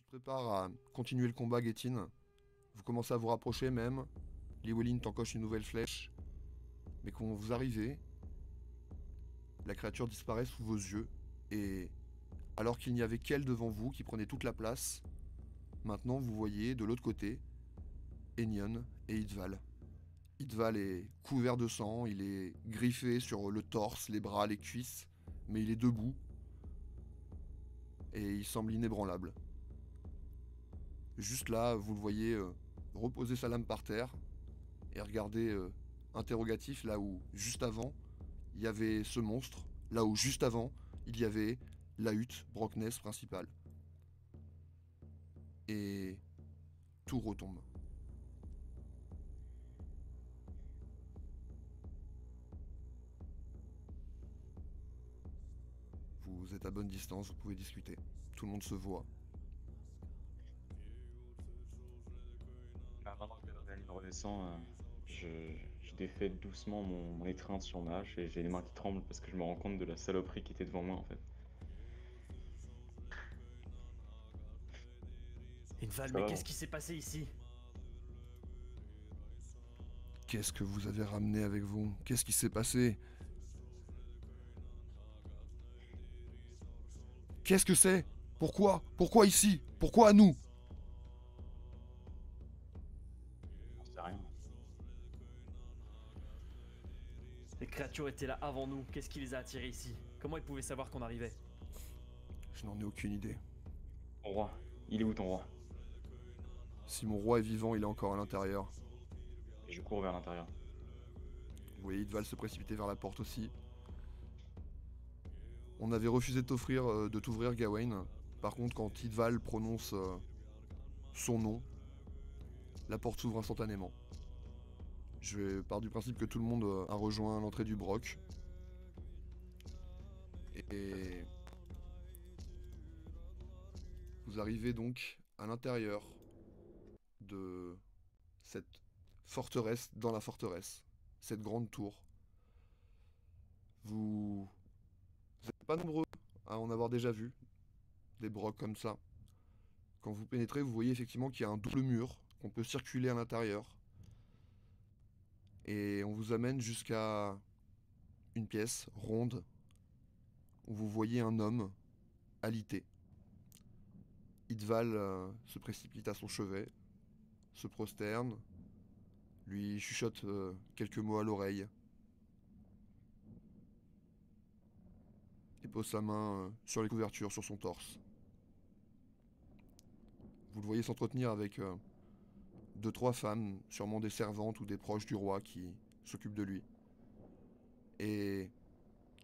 prépare à continuer le combat, Getin. Vous commencez à vous rapprocher même. Llywelyn t'encoche une nouvelle flèche. Mais quand vous arrivez, la créature disparaît sous vos yeux. Et alors qu'il n'y avait qu'elle devant vous qui prenait toute la place, maintenant vous voyez de l'autre côté Enion et Idval. Idval est couvert de sang, il est griffé sur le torse, les bras, les cuisses, mais il est debout. Et il semble inébranlable. Juste là, vous le voyez reposer sa lame par terre et regarder interrogatif là où, juste avant, il y avait ce monstre, là où, juste avant, il y avait la hutte Brockness principale. Et tout retombe. Vous êtes à bonne distance, vous pouvez discuter. Tout le monde se voit. Maintenant que l'adrénaline redescend, je défais doucement mon étreinte sur ma hache et j'ai les mains qui tremblent parce que je me rends compte de la saloperie qui était devant moi en fait. Inval, Ça mais va, qu'est-ce bon. qui s'est passé ici? Qu'est-ce que vous avez ramené avec vous? Qu'est-ce qui s'est passé? Qu'est-ce que c'est? Pourquoi? Pourquoi ici? Pourquoi à nous? J'en sais rien. Les créatures étaient là avant nous, qu'est-ce qui les a attirés ici? Comment ils pouvaient savoir qu'on arrivait? Je n'en ai aucune idée. Ton roi, il est où ton roi? Si mon roi est vivant, il est encore à l'intérieur. Et je cours vers l'intérieur. Vous voyez Idval se précipiter vers la porte aussi. On avait refusé de t'ouvrir, Gawain. Par contre, quand Idval prononce son nom, la porte s'ouvre instantanément. Je pars du principe que tout le monde a rejoint l'entrée du Broc. Et vous arrivez donc à l'intérieur de cette forteresse dans la forteresse. Cette grande tour. Vous n'êtes pas nombreux à en avoir déjà vu des brocs comme ça. Quand vous pénétrez, vous voyez effectivement qu'il y a un double mur, qu'on peut circuler à l'intérieur. Et on vous amène jusqu'à une pièce ronde où vous voyez un homme alité. Idval se précipite à son chevet, se prosterne, lui chuchote quelques mots à l'oreille et pose sa main sur les couvertures sur son torse. Vous le voyez s'entretenir avec deux, trois femmes, sûrement des servantes ou des proches du roi qui s'occupent de lui. Et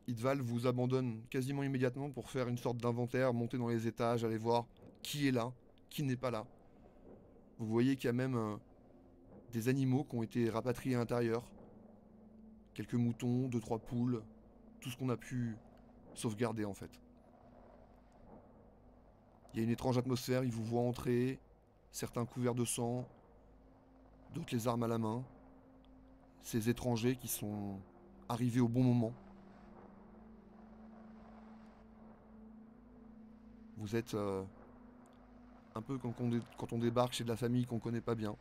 Idval vous abandonne quasiment immédiatement pour faire une sorte d'inventaire, monter dans les étages, aller voir qui est là, qui n'est pas là. Vous voyez qu'il y a même des animaux qui ont été rapatriés à l'intérieur. Quelques moutons, deux, trois poules, tout ce qu'on a pu sauvegarder en fait. Il y a une étrange atmosphère, il vous voit entrer, certains couverts de sang, d'autres les armes à la main. Ces étrangers qui sont arrivés au bon moment. Vous êtes un peu comme quand on débarque chez de la famille qu'on connaît pas bien.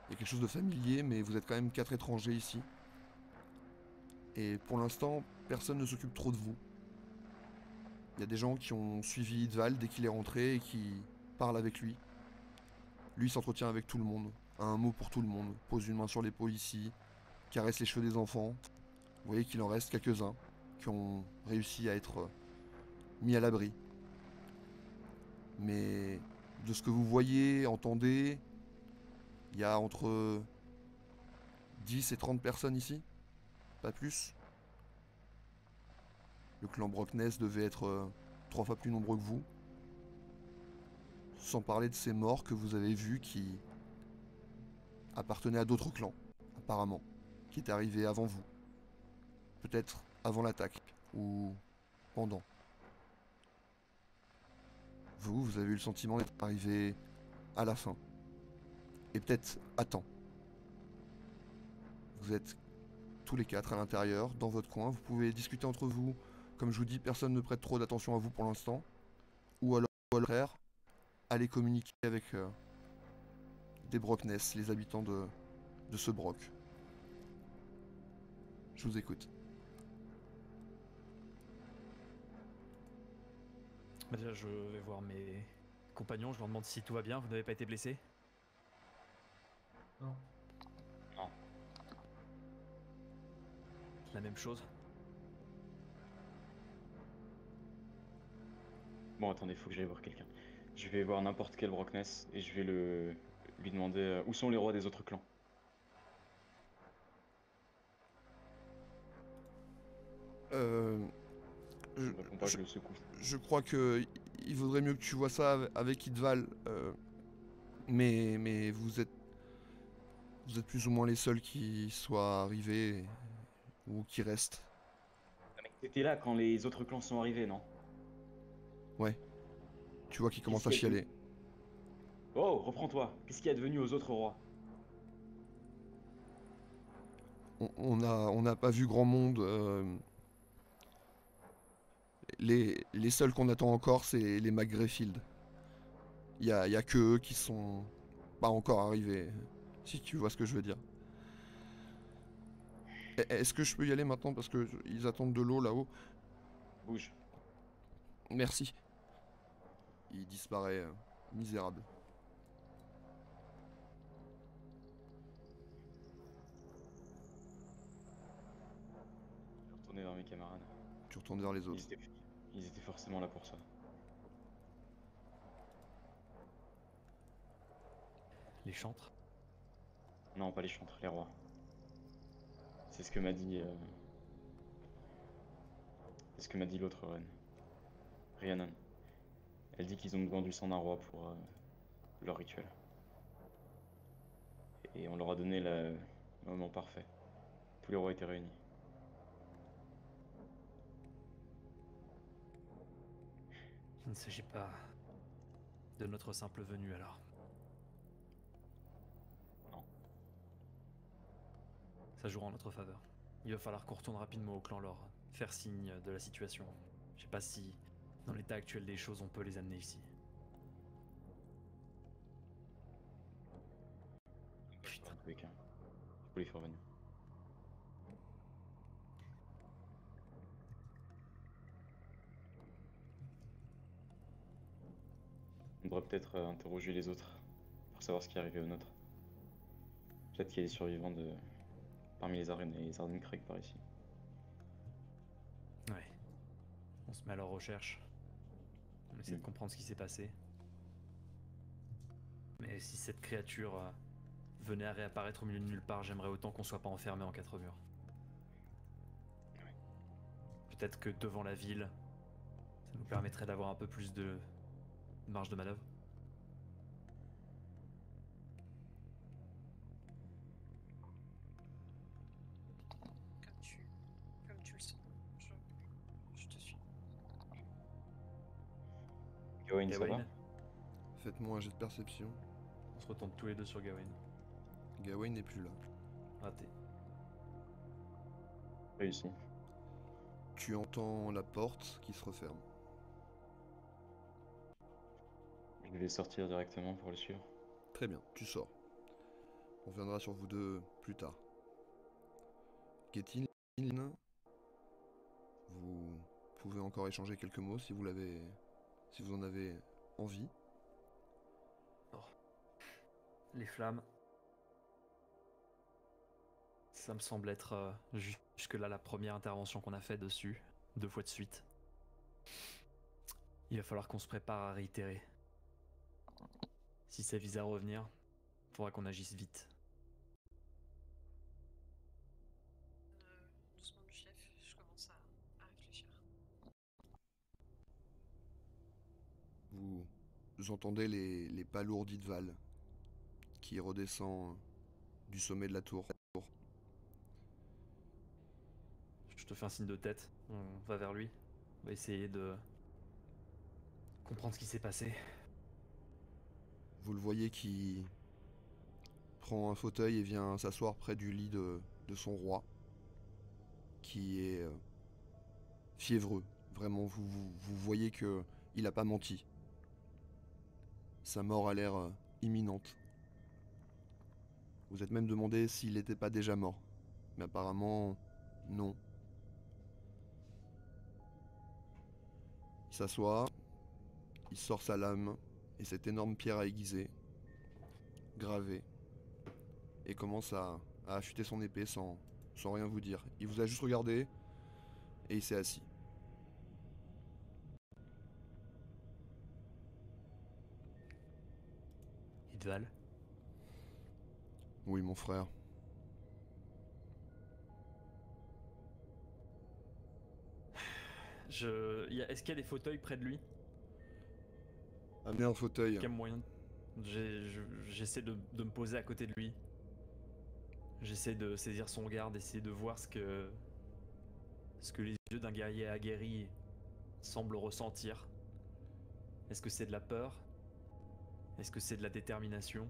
Il y a quelque chose de familier, mais vous êtes quand même quatre étrangers ici. Et pour l'instant, personne ne s'occupe trop de vous. Il y a des gens qui ont suivi Idval dès qu'il est rentré et qui parlent avec lui. Lui s'entretient avec tout le monde, a un mot pour tout le monde, pose une main sur l'épaule ici, caresse les cheveux des enfants. Vous voyez qu'il en reste quelques-uns qui ont réussi à être mis à l'abri. Mais de ce que vous voyez, entendez, il y a entre 10 et 30 personnes ici, pas plus. Le clan Brockness devait être 3 fois plus nombreux que vous. Sans parler de ces morts que vous avez vus qui appartenaient à d'autres clans, apparemment, qui étaient arrivés avant vous. Peut-être avant l'attaque, ou pendant. Vous avez eu le sentiment d'être arrivé à la fin. Et peut-être à temps. Vous êtes tous les quatre à l'intérieur, dans votre coin. Vous pouvez discuter entre vous. Comme je vous dis, personne ne prête trop d'attention à vous pour l'instant. Ou alors frère allez communiquer avec des Brockness, les habitants de ce Brock. Je vous écoute. Bah, déjà, je vais voir mes compagnons, je leur demande si tout va bien, vous n'avez pas été blessés? Non. Non. La même chose? Bon, attendez, faut que j'aille voir quelqu'un. Je vais voir n'importe quel Brockness et je vais lui demander où sont les rois des autres clans. Je, Il me répond pas, je- je le secoue. je crois que il vaudrait mieux que tu vois ça avec Idval, mais vous êtes plus ou moins les seuls qui soient arrivés ou qui restent. T'étais là quand les autres clans sont arrivés, non? Ouais. Tu vois qu'il commence à Qu'est-ce qu'il y a chialer. Oh, reprends-toi. Qu'est-ce qui est advenu aux autres rois? On n'a pas vu grand monde. Les seuls qu'on attend encore, c'est les McGrayfield. Y a que eux qui sont pas encore arrivés, si tu vois ce que je veux dire. Est-ce que je peux y aller maintenant parce que ils attendent de l'eau là-haut? Bouge. Merci. Il disparaît, misérable. Je vais retourner vers mes camarades. Tu retournes vers les autres. Ils étaient forcément là pour ça. Les chantres? Non, pas les chantres, les rois. C'est ce que m'a dit. C'est ce que m'a dit l'autre reine. Rhiannon. Elle dit qu'ils ont besoin du sang d'un roi pour leur rituel. Et on leur a donné le moment parfait. Tous les rois étaient réunis. Il ne s'agit pas de notre simple venue alors. Non. Ça jouera en notre faveur. Il va falloir qu'on retourne rapidement au clan leur faire signe de la situation. Je sais pas si, dans l'état actuel des choses, on peut les amener ici. Putain. Dans tous les cas, faut les faire venir. On devrait peut-être interroger les autres pour savoir ce qui est arrivé aux nôtres. Peut-être qu'il y a des survivants parmi les Arden Creek par ici. Ouais. On se met à leur recherche. On essaie de comprendre ce qui s'est passé. Mais si cette créature venait à réapparaître au milieu de nulle part, j'aimerais autant qu'on soit pas enfermé en quatre murs. Peut-être que devant la ville, ça nous permettrait d'avoir un peu plus de marge de manœuvre. Comme tu le sens. Je te suis. Gawain, ça va? Gawain, Faites-moi un jet de perception. on se retourne tous les deux sur Gawain. Gawain n'est plus là. Raté. Réussi. Tu entends la porte qui se referme. Je vais sortir directement pour le suivre. Très bien, tu sors. On reviendra sur vous deux plus tard. Getin, vous pouvez encore échanger quelques mots si vous en avez envie. Les flammes. Ça me semble être jusque-là la première intervention qu'on a fait dessus, 2 fois de suite. Il va falloir qu'on se prépare à réitérer. Si ça vise à revenir, il faudra qu'on agisse vite. Doucement du chef, je commence à réfléchir. Vous entendez les pas lourds d'Idval qui redescend du sommet de la tour. Je te fais un signe de tête, on va vers lui. On va essayer de comprendre ce qui s'est passé. Vous le voyez qui prend un fauteuil et vient s'asseoir près du lit de son roi, qui est fiévreux. Vraiment, vous voyez que il a pas menti. Sa mort a l'air imminente. Vous êtes même demandé s'il n'était pas déjà mort. Mais apparemment, non. Il s'assoit, il sort sa lame et cette énorme pierre à aiguiser, gravée, et commence à affûter son épée sans rien vous dire. Il vous a juste regardé et il s'est assis. Idval. Oui, mon frère. Est-ce qu'il y a des fauteuils près de lui? Amenez un fauteuil. Quel moyen? J'essaie de me poser à côté de lui. J'essaie de saisir son regard, d'essayer de voir ce que les yeux d'un guerrier aguerri semblent ressentir. Est-ce que c'est de la peur? Est-ce que c'est de la détermination?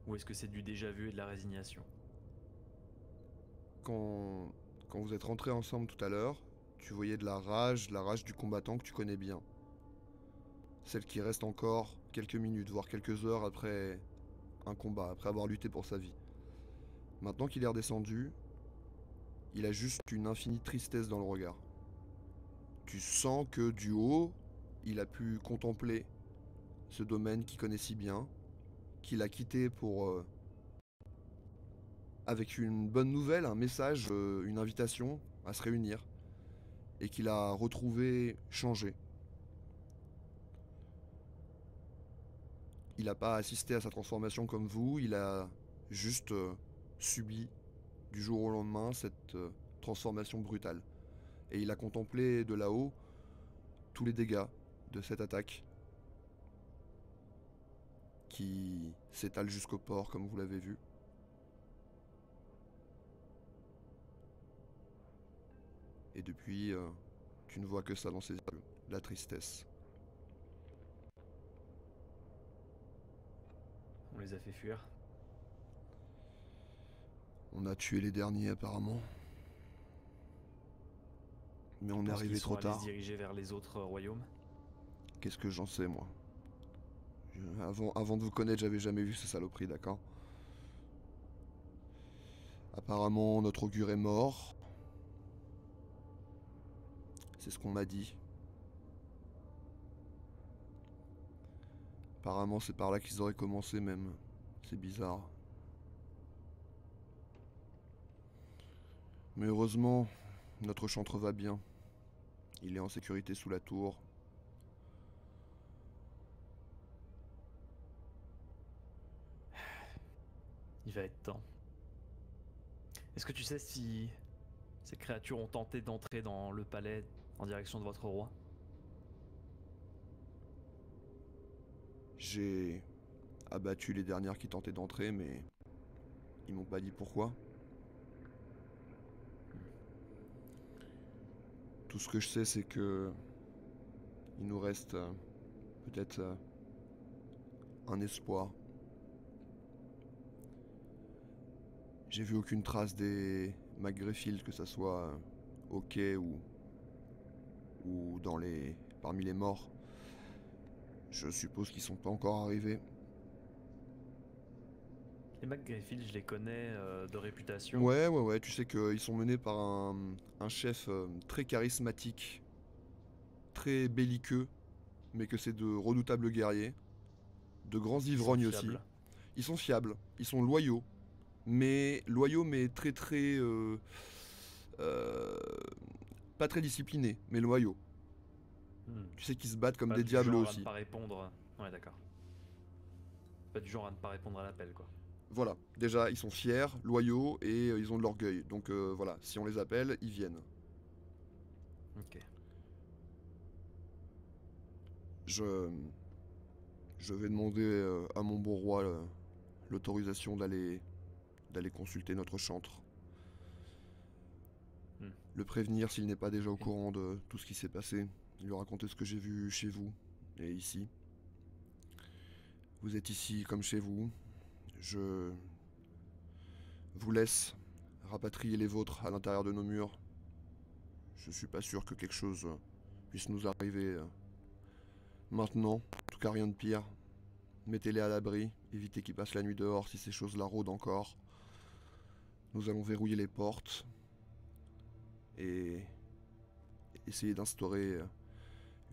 Ou est-ce que c'est du déjà-vu et de la résignation? Quand vous êtes rentrés ensemble tout à l'heure, tu voyais de la rage du combattant que tu connais bien. Celle qui reste encore quelques minutes, voire quelques heures après un combat, après avoir lutté pour sa vie. Maintenant qu'il est redescendu, il a juste une infinie tristesse dans le regard. Tu sens que du haut, il a pu contempler ce domaine qu'il connaît si bien, qu'il a quitté pour... avec une bonne nouvelle, un message, une invitation à se réunir, et qu'il a retrouvé changé. Il n'a pas assisté à sa transformation comme vous, il a juste subi du jour au lendemain cette transformation brutale. Et il a contemplé de là-haut tous les dégâts de cette attaque qui s'étale jusqu'au port, comme vous l'avez vu. Et depuis, tu ne vois que ça dans ses yeux, la tristesse. On les a fait fuir. On a tué les derniers apparemment. Mais on est Pense arrivé qu'ils sont trop allés tard. se diriger vers les autres royaumes. Qu'est-ce que j'en sais, moi? Avant de vous connaître, j'avais jamais vu ces saloperies, d'accord? Apparemment, notre augure est mort. C'est ce qu'on m'a dit. Apparemment, c'est par là qu'ils auraient commencé même. C'est bizarre. Mais heureusement, notre chantre va bien. Il est en sécurité sous la tour. Il va être temps. Est-ce que tu sais si ces créatures ont tenté d'entrer dans le palais en direction de votre roi? J'ai abattu les dernières qui tentaient d'entrer, mais ils m'ont pas dit pourquoi. Tout ce que je sais, c'est que il nous reste peut-être un espoir. J'ai vu aucune trace des McGrayfield, que ça soit au quai ou parmi les morts. Je suppose qu'ils sont pas encore arrivés. Les McGrayfield, je les connais de réputation. Ouais, tu sais qu'ils sont menés par un chef très charismatique, très belliqueux, mais que c'est de redoutables guerriers, de grands ivrognes aussi. Ils sont fiables, ils sont loyaux, mais très très... pas très disciplinés, mais loyaux. Tu sais qu'ils se battent comme Pas des du diables genre aussi. À ne pas répondre. Ouais, d'accord. Pas du genre à ne pas répondre à l'appel, quoi. Voilà, déjà ils sont fiers, loyaux et ils ont de l'orgueil. Donc voilà, si on les appelle, ils viennent. Ok. Je vais demander à mon bon roi l'autorisation d'aller consulter notre chantre. Le prévenir s'il n'est pas déjà au courant de tout ce qui s'est passé. Lui raconter ce que j'ai vu chez vous et ici. Vous êtes ici comme chez vous. Je vous laisse rapatrier les vôtres à l'intérieur de nos murs. Je suis pas sûr que quelque chose puisse nous arriver maintenant. En tout cas, rien de pire. Mettez-les à l'abri, évitez qu'ils passent la nuit dehors si ces choses-là rôdent encore. Nous allons verrouiller les portes et essayer d'instaurer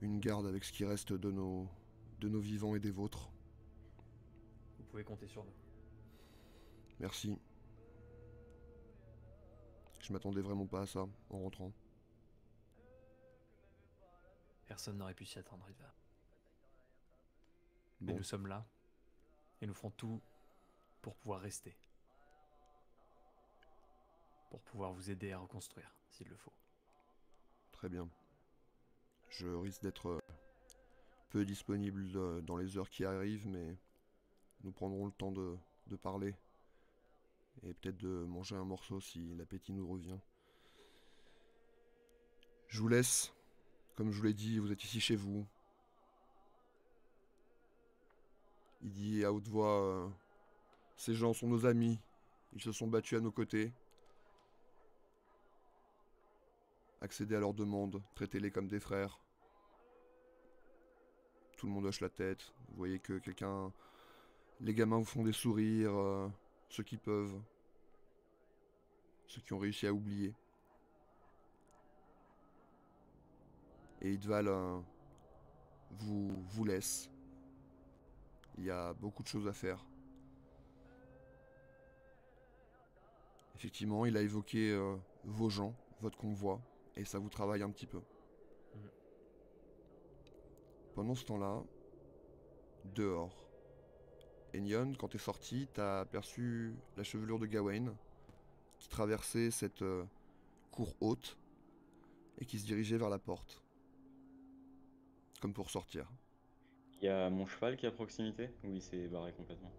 une garde avec ce qui reste de nos vivants et des vôtres. Vous pouvez compter sur nous. Merci. Je m'attendais vraiment pas à ça en rentrant. Personne n'aurait pu s'y attendre, Iva. Mais Bon, nous sommes là, et nous ferons tout pour pouvoir rester. Pour pouvoir vous aider à reconstruire, s'il le faut. très bien. Je risque d'être peu disponible dans les heures qui arrivent, mais nous prendrons le temps de parler. Et peut-être de manger un morceau si l'appétit nous revient. Je vous laisse. Comme je vous l'ai dit, vous êtes ici chez vous. Il dit à haute voix, ces gens sont nos amis. Ils se sont battus à nos côtés. Accédez à leurs demandes, traitez-les comme des frères. Tout le monde hoche la tête. Vous voyez que quelqu'un... Les gamins vous font des sourires, ceux qui peuvent. Ceux qui ont réussi à oublier. Et Idval vous laisse. Il y a beaucoup de choses à faire. Effectivement, il a évoqué vos gens, votre convoi, et ça vous travaille un petit peu. Pendant ce temps-là, dehors, Enion, quand t'es sorti, t'as aperçu la chevelure de Gawain qui traversait cette cour haute et qui se dirigeait vers la porte. Comme pour sortir. Il y a mon cheval qui est à proximité ou il s'est barré complètement?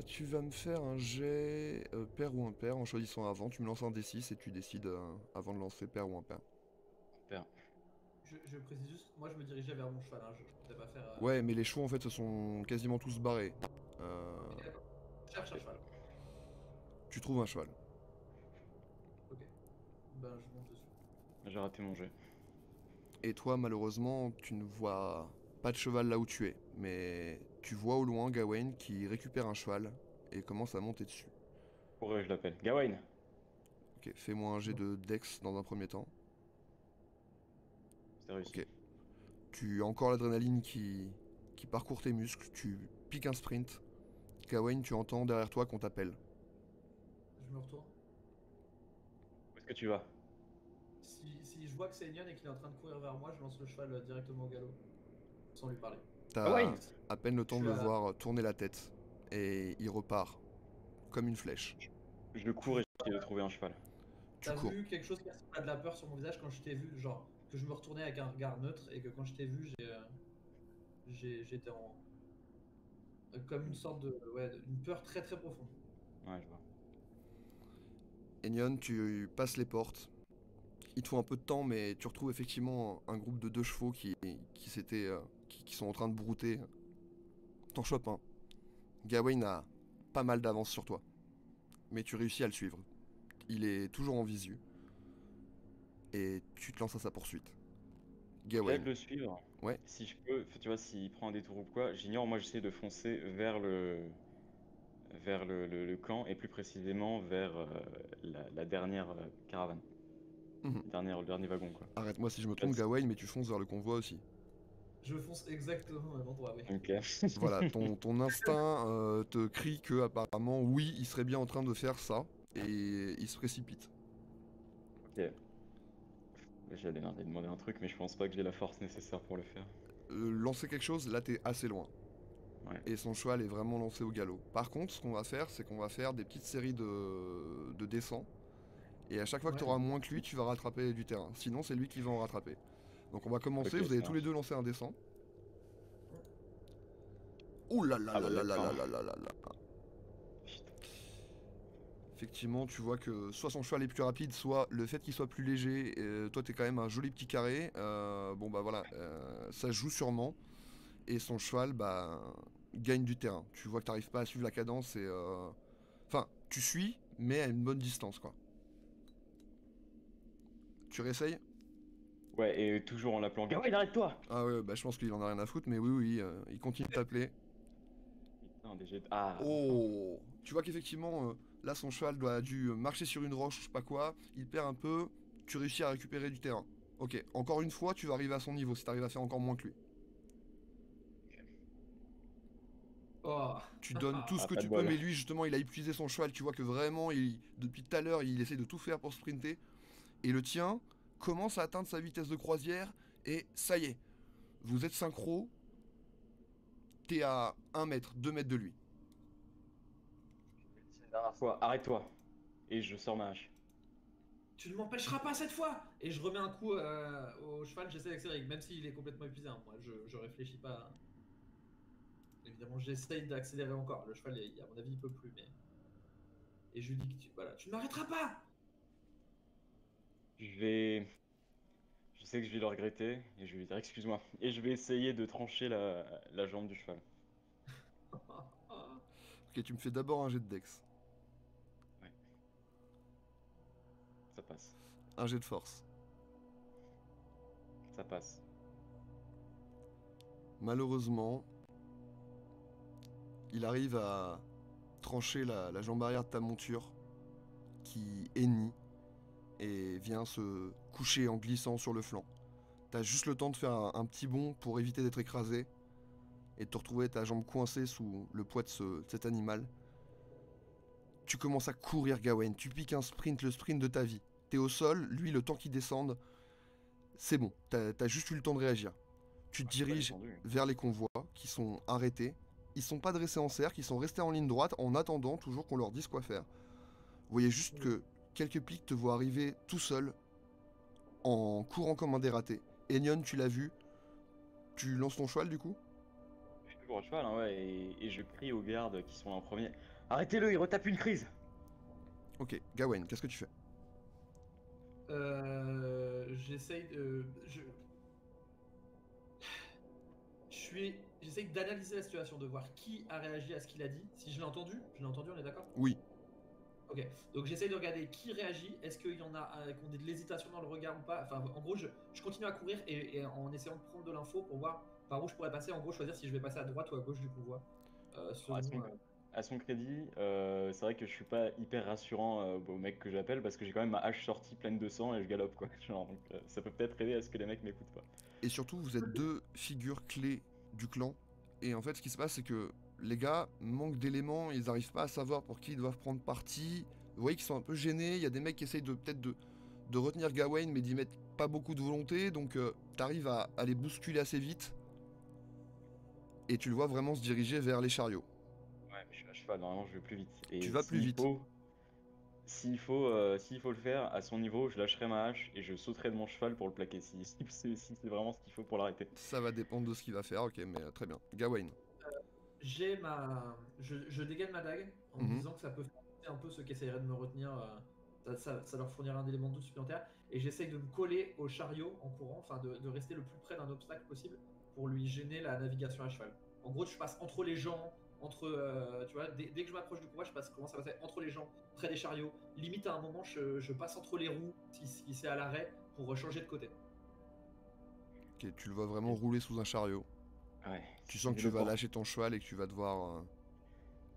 Tu vas me faire un jet pair ou impair en choisissant avant. Tu me lances un D6 et tu décides avant de lancer pair ou impair. Père. Je précise juste, moi je me dirigeais vers mon cheval, hein, je ne pas faire. Ouais, mais les chevaux en fait se sont quasiment tous barrés. Ok, d'accord. Je cherche un cheval. Tu trouves un cheval. Ok. Ben je monte dessus. J'ai raté mon jet. Et toi, malheureusement, tu ne vois pas de cheval là où tu es. Mais tu vois au loin Gawain qui récupère un cheval et commence à monter dessus. Pourquoi je l'appelle Gawain. Ok, fais-moi un jet de Dex dans un premier temps. C'est réussi. Ok. Tu as encore l'adrénaline qui parcourt tes muscles. Tu piques un sprint. Gawain, tu entends derrière toi qu'on t'appelle. Je me retourne. Où est-ce que tu vas? Si je vois que c'est Enion et qu'il est en train de courir vers moi, je lance le cheval directement au galop. Sans lui parler. T'as Gawain! à peine le temps de Je le suis à- voir tourner la tête. Et il repart. Comme une flèche. Je cours et j'essaie de trouver un cheval. Tu T'as cours. vu quelque chose qui ressemble à de la peur sur mon visage quand je t'ai vu, genre que je me retournais avec un regard neutre et que quand je t'ai vu, j'étais en comme une sorte de une peur très très profonde. Ouais, je vois. Enion, tu passes les portes. Il te faut un peu de temps, mais tu retrouves effectivement un groupe de 2 chevaux qui sont en train de brouter. T'en chopes un. Gawain a pas mal d'avance sur toi. Mais tu réussis à le suivre. Il est toujours en visu. Et tu te lances à sa poursuite. Gawain. Peut-être le suivre. Ouais. Si je peux, tu vois, s'il prend un détour ou quoi, j'ignore. Moi, j'essaie de foncer vers le camp et plus précisément vers la dernière caravane. Mhm. Le dernier wagon, quoi. Arrête-moi si je me trompe, Gawain, mais tu fonces vers le convoi aussi. Je fonce exactement avant toi, oui. Ok. Voilà, ton instinct te crie que apparemment, oui, il serait bien en train de faire ça. Et il se précipite. Ok. J'allais demander un truc, mais je pense pas que j'ai la force nécessaire pour le faire. Lancer quelque chose, là t'es assez loin. Ouais. Et son cheval est vraiment lancé au galop. Par contre, ce qu'on va faire, c'est qu'on va faire des petites séries de descends. Et à chaque fois que tu auras moins que lui, tu vas rattraper du terrain. Sinon, c'est lui qui va en rattraper. Donc on va commencer, Ok, vous allez ça tous les deux lancer un descend. Ouh là là Ah là bah là là d'accord. là là là là. Putain. Effectivement, tu vois que soit son cheval est plus rapide, soit le fait qu'il soit plus léger, toi t'es quand même un joli petit carré, bon bah voilà, ça se joue sûrement, et son cheval bah gagne du terrain. Tu vois que t'arrives pas à suivre la cadence et... Enfin, tu suis, mais à une bonne distance quoi. Tu réessayes? Ouais, et toujours en l'appelant Gawain, arrête-toi! Ah ouais, bah je pense qu'il en a rien à foutre, mais oui, oui, il continue de t'appeler. Putain, des jets de... Ah, enfin. Oh! Tu vois qu'effectivement, là, son cheval a dû marcher sur une roche, je sais pas quoi, il perd un peu, tu réussis à récupérer du terrain. Ok, encore une fois, tu vas arriver à son niveau, si t'arrives à faire encore moins que lui. Oh. Tu donnes tout ce Ah, que pas tu de peux, bol. mais lui, justement, il a épuisé son cheval, tu vois que vraiment, depuis tout à l'heure, il essaie de tout faire pour sprinter, et le tien commence à atteindre sa vitesse de croisière, et ça y est, vous êtes synchro, t'es à 1 mètre, 2 mètres de lui. C'est la dernière fois, arrête-toi! Et je sors ma hache. Tu ne m'empêcheras pas cette fois! Et je remets un coup au cheval, j'essaie d'accélérer, même s'il est complètement épuisé. Hein. Moi, je réfléchis pas. Évidemment, j'essaye d'accélérer encore. Le cheval, à mon avis, il peut plus. Mais... Et je lui dis que voilà, tu ne m'arrêteras pas! Je vais... Je sais que je vais le regretter, et je vais lui dire excuse-moi. Et je vais essayer de trancher la jambe du cheval. Ok, tu me fais d'abord un jet de dex, Ouais. Ça passe. un jet de force. Ça passe. Malheureusement, il arrive à trancher la jambe arrière de ta monture, qui hennit, et vient se coucher en glissant sur le flanc. T'as juste le temps de faire un petit bond pour éviter d'être écrasé, et de te retrouver ta jambe coincée sous le poids de cet animal. Tu commences à courir, Gawain, tu piques un sprint, le sprint de ta vie. T'es au sol, lui, le temps qu'il descende, c'est bon, t'as juste eu le temps de réagir. Tu te Ah, je suis pas diriges descendu. vers les convois qui sont arrêtés. Ils sont pas dressés en cercle, ils sont restés en ligne droite en attendant toujours qu'on leur dise quoi faire. Vous voyez juste que quelques pliques te voient arriver tout seul, en courant comme un dératé. Enion, tu l'as vu. Tu lances ton cheval du coup? Je suis toujours à cheval, hein, ouais, et je crie aux gardes qui sont là en premier. Arrêtez-le, il retape une crise! Ok, Gawain, qu'est-ce que tu fais? J'essaye de. J'essaye d'analyser la situation, de voir qui a réagi à ce qu'il a dit. Si je l'ai entendu, on est d'accord? Oui. Ok, donc j'essaye de regarder qui réagit. Est-ce qu'il y en a qui ont de l'hésitation dans le regard ou pas? Enfin, en gros, je continue à courir et en essayant de prendre de l'info pour voir par où je pourrais passer. En gros, choisir si je vais passer à droite ou à gauche du convoi. Alors, à son crédit, c'est vrai que je suis pas hyper rassurant au mec que j'appelle parce que j'ai quand même ma hache sortie pleine de sang et je galope quoi. Genre, donc, ça peut peut-être aider à ce que les mecs m'écoutent pas. Et surtout, vous êtes deux figures clés du clan. Et en fait, ce qui se passe, c'est que les gars manquent d'éléments, ils n'arrivent pas à savoir pour qui ils doivent prendre parti. Vous voyez qu'ils sont un peu gênés, il y a des mecs qui essayent peut-être de retenir Gawain, mais d'y mettre pas beaucoup de volonté, donc t'arrives à les bousculer assez vite. Et tu le vois vraiment se diriger vers les chariots. Ouais, mais je suis à cheval, normalement je vais plus vite. Et Tu vas plus vite. S'il faut le faire, à son niveau, je lâcherai ma hache et je sauterai de mon cheval pour le plaquer, si c'est vraiment ce qu'il faut pour l'arrêter. Ça va dépendre de ce qu'il va faire, ok, mais très bien. Gawain. Je dégaine ma dague en me disant que ça peut faire un peu ceux qui essaieraient de me retenir. Ça leur fournira un élément de doute supplémentaire. Et j'essaye de me coller au chariot en courant, enfin de rester le plus près d'un obstacle possible pour lui gêner la navigation à cheval. En gros, je passe entre les gens, tu vois, dès que je m'approche du convoi, je commence à passer entre les gens, près des chariots. Limite à un moment, je passe entre les roues, si c'est à l'arrêt, pour changer de côté. Ok, tu le vois vraiment rouler sous un chariot. Ouais. Tu sens que tu vas lâcher ton cheval et que tu vas devoir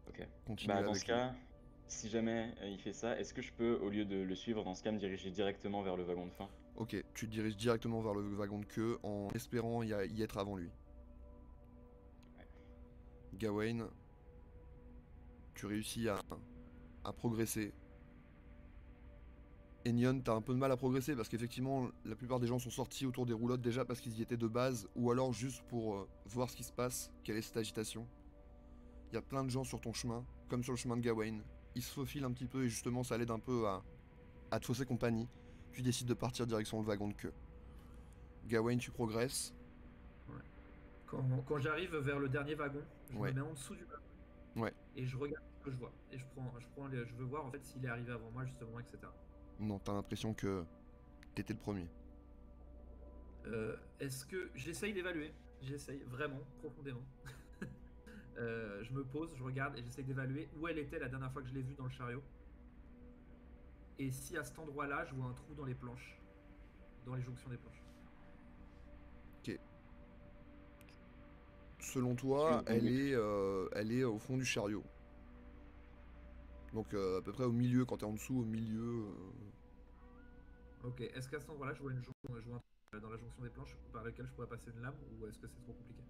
Ok. continuer Bah, dans avec ce lui. cas, si jamais il fait ça, est-ce que je peux, au lieu de le suivre, dans ce cas, me diriger directement vers le wagon de fin? Ok, tu te diriges directement vers le wagon de queue en espérant y être avant lui. Ouais. Gawain, tu réussis à progresser. Enion, t'as un peu de mal à progresser parce qu'effectivement, la plupart des gens sont sortis autour des roulottes déjà parce qu'ils y étaient de base, ou alors juste pour voir ce qui se passe, quelle est cette agitation. Il y a plein de gens sur ton chemin, comme sur le chemin de Gawain. Ils se faufilent un petit peu et justement ça l'aide un peu à te fausser compagnie. Tu décides de partir direction le wagon de queue. Gawain, tu progresses. Quand j'arrive vers le dernier wagon, je Ouais. me mets en dessous du wagon. Ouais. Et je regarde ce que je vois. Et je veux voir en fait s'il est arrivé avant moi justement, etc. Non, t'as l'impression que t'étais le premier. Est-ce que j'essaye d'évaluer? J'essaye vraiment profondément. Je me pose, je regarde et j'essaye d'évaluer où elle était la dernière fois que je l'ai vue dans le chariot. Et si à cet endroit-là, je vois un trou dans les planches, dans les jonctions des planches. Ok. Selon toi, elle est au fond du chariot. Donc à peu près au milieu, quand t'es en dessous, au milieu. Ok, est-ce qu'à cet endroit-là, je vois un truc dans la jonction des planches par lequel je pourrais passer une lame ou est-ce que c'est trop compliqué?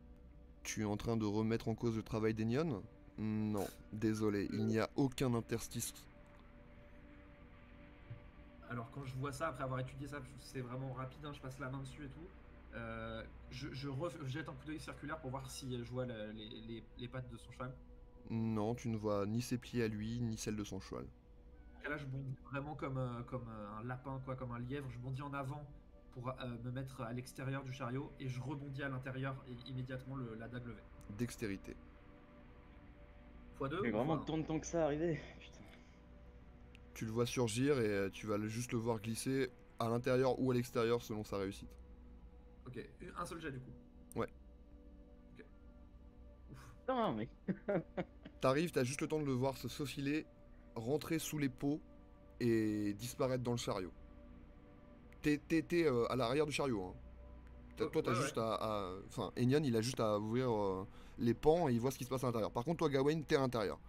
Tu es en train de remettre en cause le travail d'Enion? Non, désolé, il n'y a aucun interstice. Alors quand je vois ça, après avoir étudié ça, c'est vraiment rapide, hein, je passe la main dessus et tout. Je jette un coup d'œil circulaire pour voir si je vois les pattes de son cheval. Non, tu ne vois ni ses pieds à lui, ni celles de son cheval. Et là, je bondis vraiment comme un lapin, quoi, comme un lièvre. Je bondis en avant pour me mettre à l'extérieur du chariot et je rebondis à l'intérieur et immédiatement la dague levée. Dextérité. x2 Il y a ou vraiment x1? tant de temps que ça arrivé. Putain. Tu le vois surgir et tu vas juste le voir glisser à l'intérieur ou à l'extérieur selon sa réussite. Ok, un seul jet du coup. Ouais. Ok. Ouf. Putain, mais. T'arrives, t'as juste le temps de le voir se faufiler, rentrer sous les pots et disparaître dans le chariot. T'es à l'arrière du chariot. Hein. Toi, t'as Ouais, juste à. Enfin, Enion, il a juste à ouvrir les pans et il voit ce qui se passe à l'intérieur. Par contre, toi, Gawain, t'es à l'intérieur.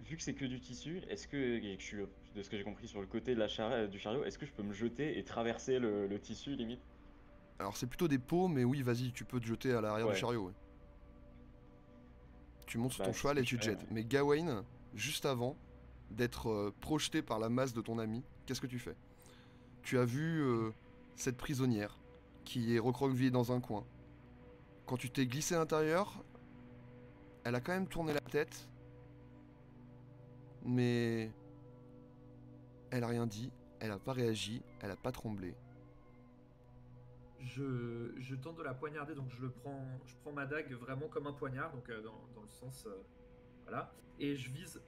Vu que c'est que du tissu, est-ce que je suis, de ce que j'ai compris sur le côté de du chariot, est-ce que je peux me jeter et traverser le tissu limite? Alors, c'est plutôt des pots, mais oui, vas-y, tu peux te jeter à l'arrière du Ouais, chariot. Ouais. Tu montes sur ton bah c'est ce cheval que et je tu te fais. jettes. Mais Gawain, juste avant d'être projeté par la masse de ton ami, qu'est-ce que tu fais? Tu as vu cette prisonnière qui est recroquevillée dans un coin. Quand tu t'es glissé à l'intérieur, elle a quand même tourné la tête, mais elle a rien dit, elle a pas réagi, elle a pas tremblé. Je tente de la poignarder, donc je prends ma dague vraiment comme un poignard, donc dans le sens, voilà, et je vise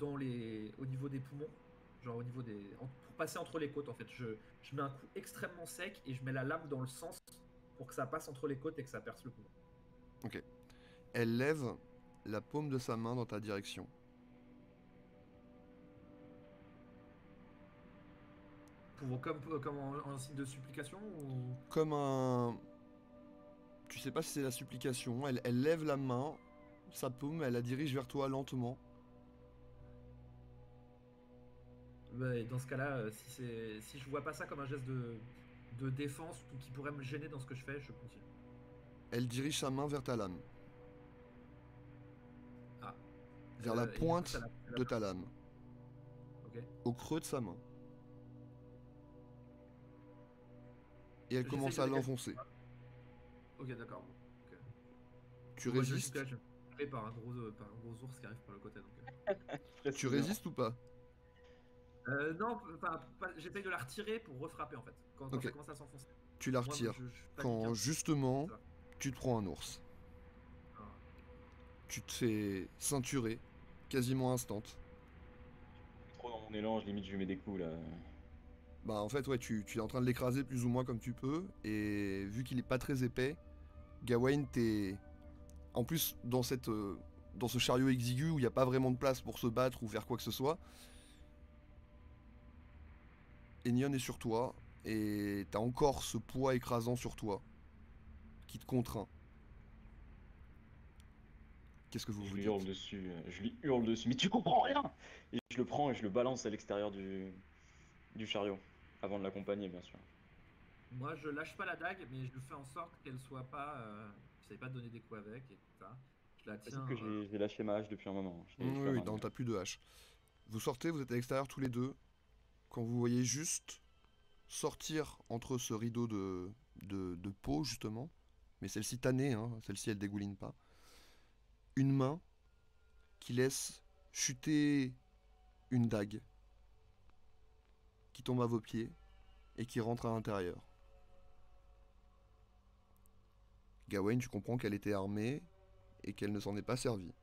au niveau des poumons, genre au niveau pour passer entre les côtes en fait. Je mets un coup extrêmement sec et je mets la lame dans le sens pour que ça passe entre les côtes et que ça perce le poumon. Ok. Elle lève la paume de sa main dans ta direction. Comme en signe de supplication ou... Comme un... Tu sais pas si c'est la supplication, elle lève la main, sa paume, elle la dirige vers toi lentement. Ouais, dans ce cas-là, si je vois pas ça comme un geste de défense ou qui pourrait me gêner dans ce que je fais, je continue. Elle dirige sa main vers ta lame, Ah. vers la Et du coup, pointe de ta lame, Ok. au creux de sa main. Et elle J'essaye commence de à décaler. l'enfoncer. Ok, d'accord. Bon. Ok. Tu Bon, moi, je résistes? suis fait par un gros ours qui arrive par le côté. Donc, Tu Précisément. résistes ou pas? non, j'essaye de la retirer pour refrapper en fait. Quand Ok. ça commence à s'enfoncer. Tu la Moi, retires. je panique un Quand peu, justement, ça. tu te prends un ours. Ah. Tu te fais ceinturer, quasiment instant. Trop dans mon élan, limite je lui mets des coups là. Bah en fait ouais, tu es en train de l'écraser plus ou moins comme tu peux, et vu qu'il est pas très épais, Gawain t'es... En plus dans dans ce chariot exigu où il n'y a pas vraiment de place pour se battre ou faire quoi que ce soit, Enion est sur toi, et t'as encore ce poids écrasant sur toi, qui te contraint. Qu'est-ce que vous Je vous lui hurle dites? dessus, mais tu comprends rien! Et je le prends et je le balance à l'extérieur du chariot, avant de l'accompagner bien sûr. Moi, je lâche pas la dague, mais je fais en sorte qu'elle soit pas. Je savais pas donner des coups avec et tout ça. Je la Possible tiens. que j'ai lâché ma hache depuis un moment, je Oui, la oui, maintiens. t'as plus de hache. Vous sortez, vous êtes à l'extérieur tous les deux, quand vous voyez juste sortir entre ce rideau de peau, justement, mais celle-ci tannée, hein, celle-ci elle dégouline pas, une main qui laisse chuter une dague qui tombe à vos pieds et qui rentre à l'intérieur. Gawain, tu comprends qu'elle était armée et qu'elle ne s'en est pas servie.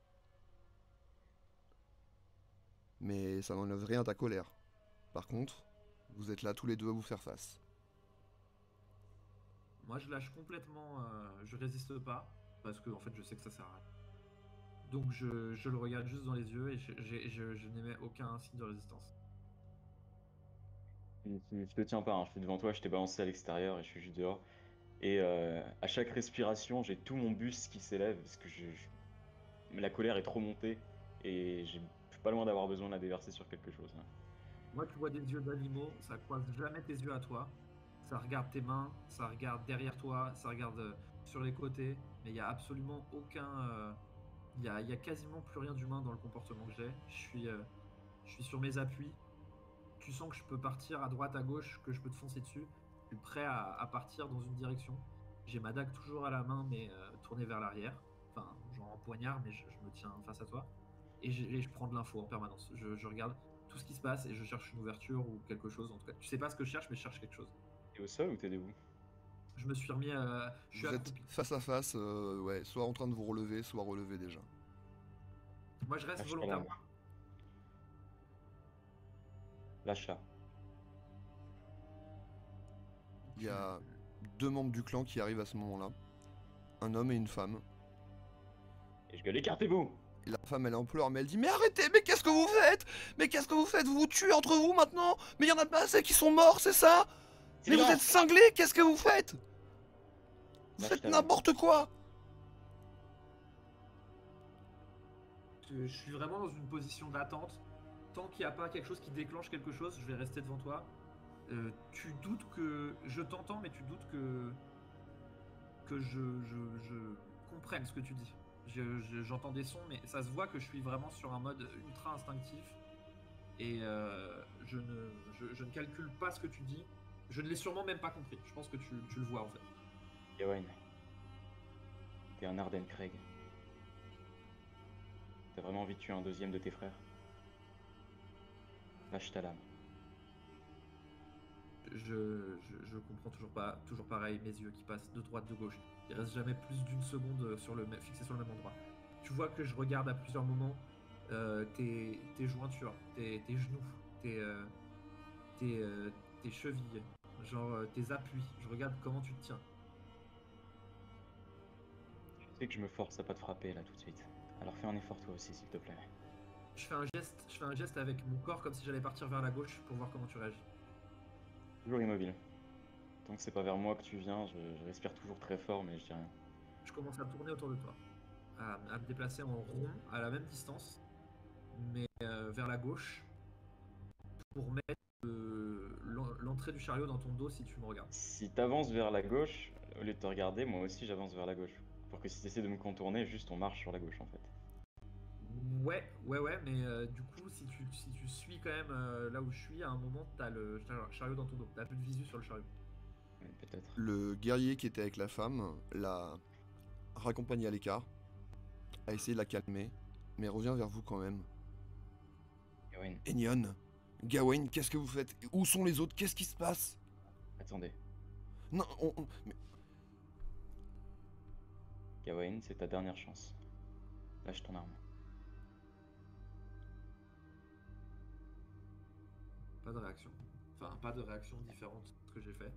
Mais ça n'enlève rien à ta colère. Par contre, vous êtes là tous les deux à vous faire face. Moi, je lâche complètement. Je résiste pas parce que en fait, je sais que ça sert à rien. Donc, je le regarde juste dans les yeux et je n'émets aucun signe de résistance. Je te tiens pas, hein, je suis devant toi, je t'ai balancé à l'extérieur et je suis juste dehors. Et à chaque respiration, j'ai tout mon buste qui s'élève parce que la colère est trop montée et je suis pas loin d'avoir besoin de la déverser sur quelque chose, hein. Moi, tu vois des yeux d'animaux, ça croise jamais tes yeux à toi. Ça regarde tes mains, ça regarde derrière toi, ça regarde sur les côtés, mais il n'y a absolument aucun. Il y a quasiment plus rien d'humain dans le comportement que j'ai. Je suis sur mes appuis. Tu sens que je peux partir à droite, à gauche, que je peux te foncer dessus. Je suis prêt à partir dans une direction. J'ai ma dague toujours à la main, mais tournée vers l'arrière. Enfin, genre en poignard, mais je me tiens face à toi. Et je prends de l'info en permanence. Je regarde tout ce qui se passe et je cherche une ouverture ou quelque chose. En tout cas, tu sais pas ce que je cherche, mais je cherche quelque chose. T'es au sol ou t'es debout? Je me suis remis, je suis Vous êtes accroupi. face à face, ouais, soit en train de vous relever, soit relevé déjà. Moi, je reste Lâche ta volontairement. lame. Lâche-la. Il y a 2 membres du clan qui arrivent à ce moment-là. Un homme et une femme. Et je gueule, écartez-vous! Et la femme, elle est en pleurs, mais elle dit: mais arrêtez, mais qu'est-ce que vous faites? Mais qu'est-ce que vous faites? Vous vous tuez entre vous maintenant? Mais il y en a pas assez qui sont morts, c'est ça? Mais vous Silence! êtes cinglés, qu'est-ce que vous faites? Vous Lâche faites ta lame. n'importe quoi! Je suis vraiment dans une position d'attente. Tant qu'il n'y a pas quelque chose qui déclenche quelque chose, je vais rester devant toi. Tu doutes que... Je t'entends, mais tu doutes que je comprenne ce que tu dis. J'entends des sons, mais ça se voit que je suis vraiment sur un mode ultra instinctif. Et je ne calcule pas ce que tu dis. Je ne l'ai sûrement même pas compris. Je pense que tu le vois en fait. Gawain. T'es un Arden Craig. T'as vraiment envie de tuer un deuxième de tes frères? Lâche ta lame. Je comprends toujours pas, toujours pareil, mes yeux qui passent de droite, de gauche. Il reste jamais plus d'une seconde fixé sur le même endroit. Tu vois que je regarde à plusieurs moments tes jointures, tes genoux, tes, euh, tes chevilles, genre tes appuis. Je regarde comment tu te tiens. Je sais que je me force à pas te frapper là tout de suite. Alors fais un effort toi aussi s'il te plaît. Je fais un geste avec mon corps comme si j'allais partir vers la gauche pour voir comment tu réagis. Toujours immobile. Tant que c'est pas vers moi que tu viens, je respire toujours très fort mais je dis rien. Je commence à tourner autour de toi, à me déplacer en rond à la même distance, mais vers la gauche pour mettre l'entrée du chariot dans ton dos si tu me regardes. Si t'avances vers la gauche, au lieu de te regarder, moi aussi j'avance vers la gauche. Pour que si t'essaies de me contourner, juste on marche sur la gauche en fait. Ouais, mais du coup, si tu suis quand même là où je suis, à un moment, t'as le chariot dans ton dos. T'as plus de visu sur le chariot. Mais peut-être. Le guerrier qui était avec la femme l'a raccompagné à l'écart, a essayé de la calmer, mais revient vers vous quand même. Gawain, Enion, Gawain, qu'est-ce que vous faites? Où sont les autres? Qu'est-ce qui se passe? attendez. Non, mais Gawain, c'est ta dernière chance. Lâche ton arme. Pas de réaction. Enfin, pas de réaction différente de ce que j'ai fait.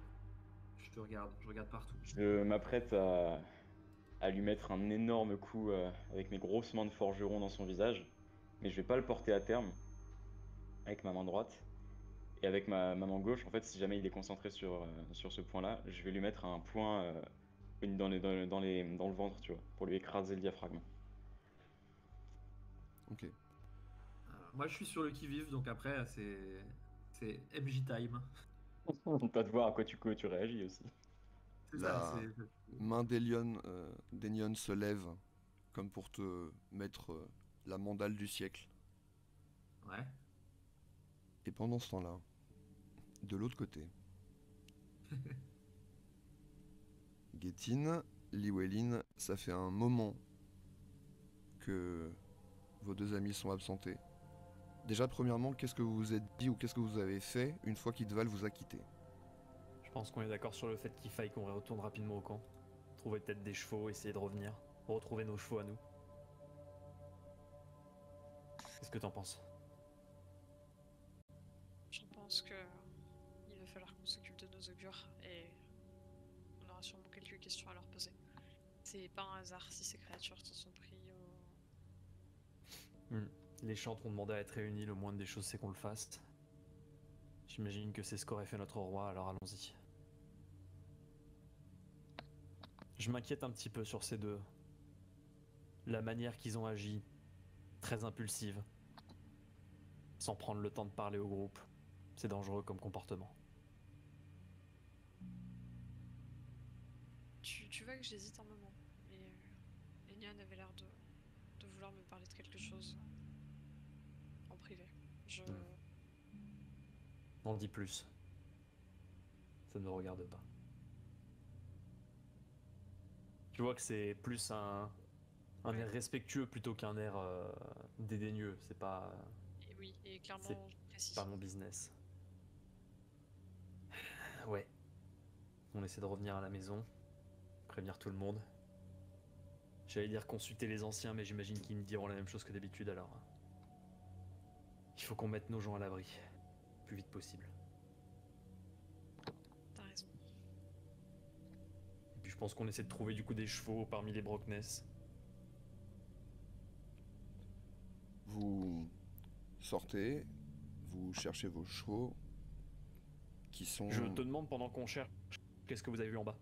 Je regarde partout. Je m'apprête à lui mettre un énorme coup avec mes grosses mains de forgeron dans son visage, mais je vais pas le porter à terme avec ma main droite. Et avec ma main gauche, en fait, si jamais il est concentré sur ce point-là, je vais lui mettre un point dans le ventre, tu vois, pour lui écraser le diaphragme. ok. Moi, je suis sur le qui-vive, donc après, c'est MJ time. On peut te voir à quoi tu réagis aussi. C'est La ça, c'est... main d'Enion se lève comme pour te mettre la mandale du siècle. Ouais. Et pendant ce temps-là, de l'autre côté, Guétine, Llywelyn, ça fait un moment que vos 2 amis sont absentés. Déjà, premièrement, qu'est-ce que vous vous êtes dit ou qu'est-ce que vous avez fait une fois qu'Idval vous a quitté? Je pense qu'on est d'accord sur le fait qu'il faille qu'on retourne rapidement au camp. Trouver peut-être des chevaux, essayer de revenir. Retrouver nos chevaux à nous. Qu'est-ce que t'en penses? Je pense que il va falloir qu'on s'occupe de nos augures et on aura sûrement quelques questions à leur poser. C'est pas un hasard si ces créatures se sont pris au... Les chantres ont demandé à être réunis, le moindre des choses c'est qu'on le fasse. J'imagine que c'est ce qu'aurait fait notre roi, alors allons-y. Je m'inquiète un petit peu sur ces deux. La manière qu'ils ont agi, très impulsive, sans prendre le temps de parler au groupe. C'est dangereux comme comportement. Tu vois que j'hésite un moment. Et Nian avait l'air de vouloir me parler de quelque chose en privé. On dit plus. Ça ne me regarde pas. Tu vois que c'est plus un air respectueux plutôt qu'un air dédaigneux. C'est pas, Et oui, et clairement c'est précis. pas mon business. Ouais. On essaie de revenir à la maison, prévenir tout le monde. J'allais dire consulter les anciens, mais j'imagine qu'ils me diront la même chose que d'habitude alors. Il faut qu'on mette nos gens à l'abri, le plus vite possible. T'as raison. Et puis je pense qu'on essaie de trouver du coup des chevaux parmi les Brockness. Vous sortez, vous cherchez vos chevaux qui sont... Je te demande pendant qu'on cherche, qu'est-ce que vous avez vu en bas?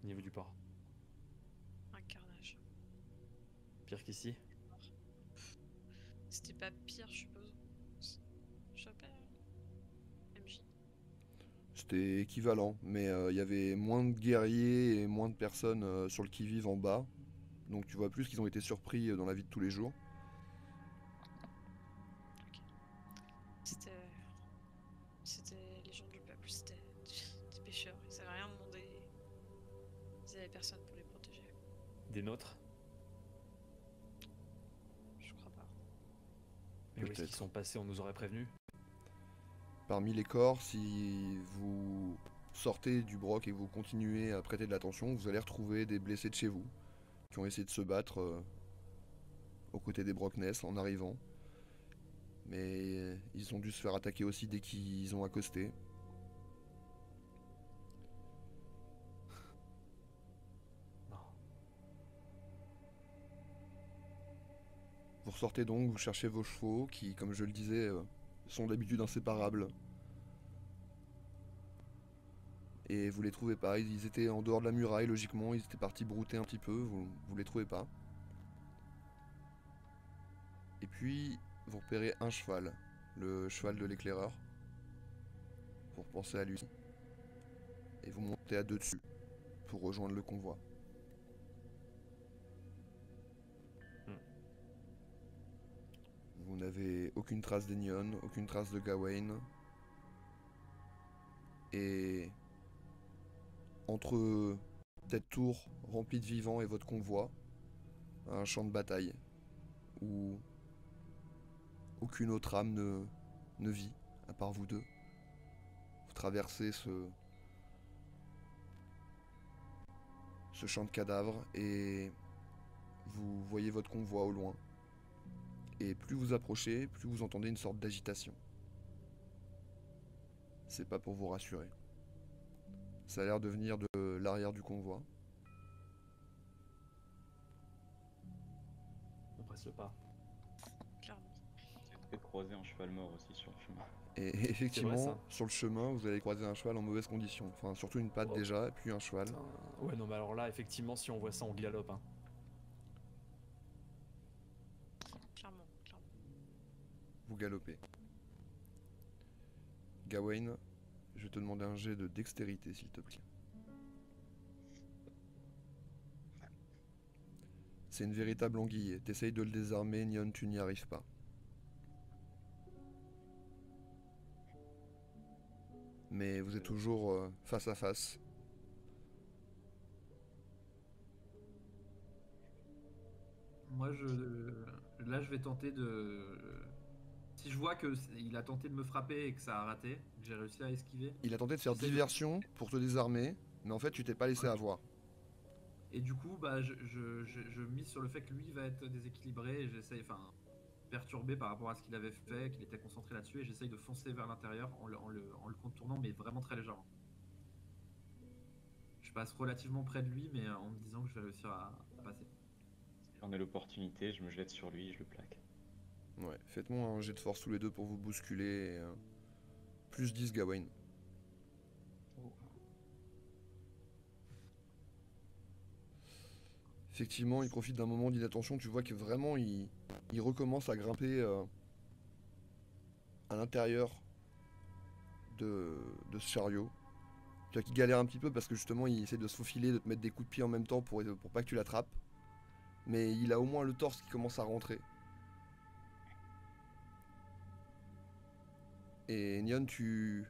Au niveau du port. Un carnage. Pire qu'ici? C'était pas pire, je suppose. Je sais pas. MJ. C'était équivalent, mais il y avait moins de guerriers et moins de personnes sur le qui-vive en bas. Donc tu vois plus qu'ils ont été surpris dans la vie de tous les jours. C'était. C'était les gens du peuple, c'était des pêcheurs. Ils avaient rien demandé. Ils avaient personne pour les protéger. Des nôtres? Je crois pas. Et où est-ce qu'ils Peut-être. sont passés? On nous aurait prévenu? Parmi les corps, si vous sortez du broc et que vous continuez à prêter de l'attention, vous allez retrouver des blessés de chez vous qui ont essayé de se battre aux côtés des Brockness en arrivant. Mais ils ont dû se faire attaquer aussi dès qu'ils ont accosté. Non. Vous ressortez donc, vous cherchez vos chevaux qui, comme je le disais, sont d'habitude inséparables. Et vous les trouvez pas, ils étaient en dehors de la muraille logiquement, ils étaient partis brouter un petit peu, vous les trouvez pas. Et puis vous repérez un cheval, le cheval de l'éclaireur. Vous repensez à lui. Et vous montez à deux dessus pour rejoindre le convoi. Vous n'avez aucune trace d'Enion, aucune trace de Gawain. Et entre cette tour remplie de vivants et votre convoi, un champ de bataille où aucune autre âme ne vit, à part vous deux. Vous traversez ce champ de cadavres et vous voyez votre convoi au loin. Et plus vous approchez, plus vous entendez une sorte d'agitation. C'est pas pour vous rassurer. Ça a l'air de venir de l'arrière du convoi. On presse le pas. Clairement. J'ai peut-être croisé un cheval mort aussi sur le chemin. Et effectivement, ça. sur le chemin, vous allez croiser un cheval en mauvaise condition. Enfin, surtout une patte Oh. déjà, et puis un cheval. Putain. Ouais, non, mais alors là, effectivement, si on voit ça, on galope. Hein. Clairement, clairement. Vous galopez. Gawain, je vais te demander un jet de dextérité, s'il te plaît. C'est une véritable anguille. T'essayes de le désarmer, Nion, tu n'y arrives pas. Mais vous êtes toujours face à face. Moi, là, je vais tenter de. Si je vois que il a tenté de me frapper et que ça a raté, que j'ai réussi à esquiver, Il a tenté de faire J'essaie de- diversion pour te désarmer, mais en fait tu t'es pas laissé Ouais. avoir. et du coup, bah, je mise sur le fait que lui va être déséquilibré et j'essaye, enfin, perturbé par rapport à ce qu'il avait fait, qu'il était concentré là-dessus, et j'essaye de foncer vers l'intérieur en le contournant, mais vraiment très légèrement. Je passe relativement près de lui, mais en me disant que je vais réussir à passer. Si j'en ai l'opportunité, je me jette sur lui et je le plaque. Ouais, faites-moi un jet de force tous les deux pour vous bousculer. Plus 10 Gawain. Effectivement, il profite d'un moment d'inattention. Tu vois que vraiment, il recommence à grimper à l'intérieur de ce chariot. Tu vois qu'il galère un petit peu parce que justement, il essaie de se faufiler, de te mettre des coups de pied en même temps pour pas que tu l'attrapes. Mais il a au moins le torse qui commence à rentrer. Et Nyon, tu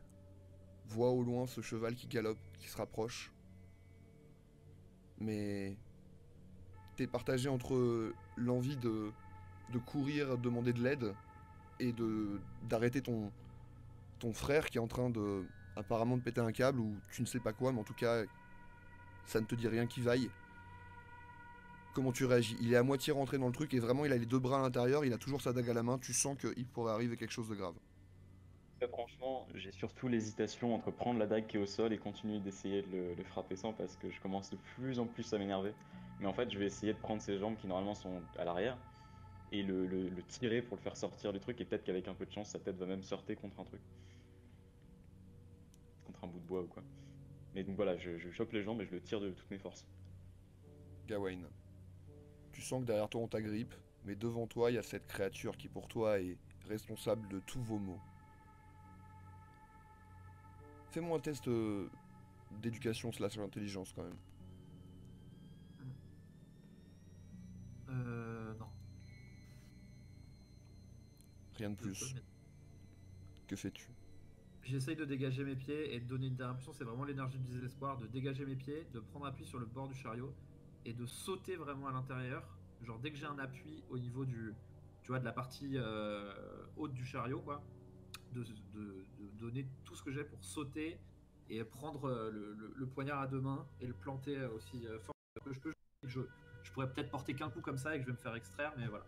vois au loin ce cheval qui galope, qui se rapproche. Mais t'es partagé entre l'envie de courir, demander de l'aide, et d'arrêter ton frère qui est en train de apparemment de péter un câble ou tu ne sais pas quoi, mais en tout cas, ça ne te dit rien qui vaille. Comment tu réagis? Il est à moitié rentré dans le truc et vraiment il a les deux bras à l'intérieur, il a toujours sa dague à la main, tu sens qu'il pourrait arriver quelque chose de grave. Très franchement, j'ai surtout l'hésitation entre prendre la dague qui est au sol et continuer d'essayer de le frapper sans parce que je commence de plus en plus à m'énerver. Mais en fait, je vais essayer de prendre ses jambes qui normalement sont à l'arrière et le tirer pour le faire sortir du truc et peut-être qu'avec un peu de chance, sa tête va même se heurter contre un truc. Contre un bout de bois ou quoi. Mais donc voilà, je chope les jambes et je le tire de toutes mes forces. Gawain, tu sens que derrière toi on t'agrippe, mais devant toi il y a cette créature qui pour toi est responsable de tous vos maux. Fais-moi un test d'éducation slash intelligence quand même. Non. Rien de plus. Que fais-tu? J'essaye de dégager mes pieds et de donner une dernière impulsion, c'est vraiment l'énergie du désespoir, de dégager mes pieds, de prendre appui sur le bord du chariot et de sauter vraiment à l'intérieur. Genre dès que j'ai un appui au niveau tu vois, de la partie haute du chariot, quoi, de donner tout ce que j'ai pour sauter et prendre le poignard à deux mains et le planter aussi fort que je peux. Je pourrais peut-être porter qu'un coup comme ça et que je vais me faire extraire, mais voilà.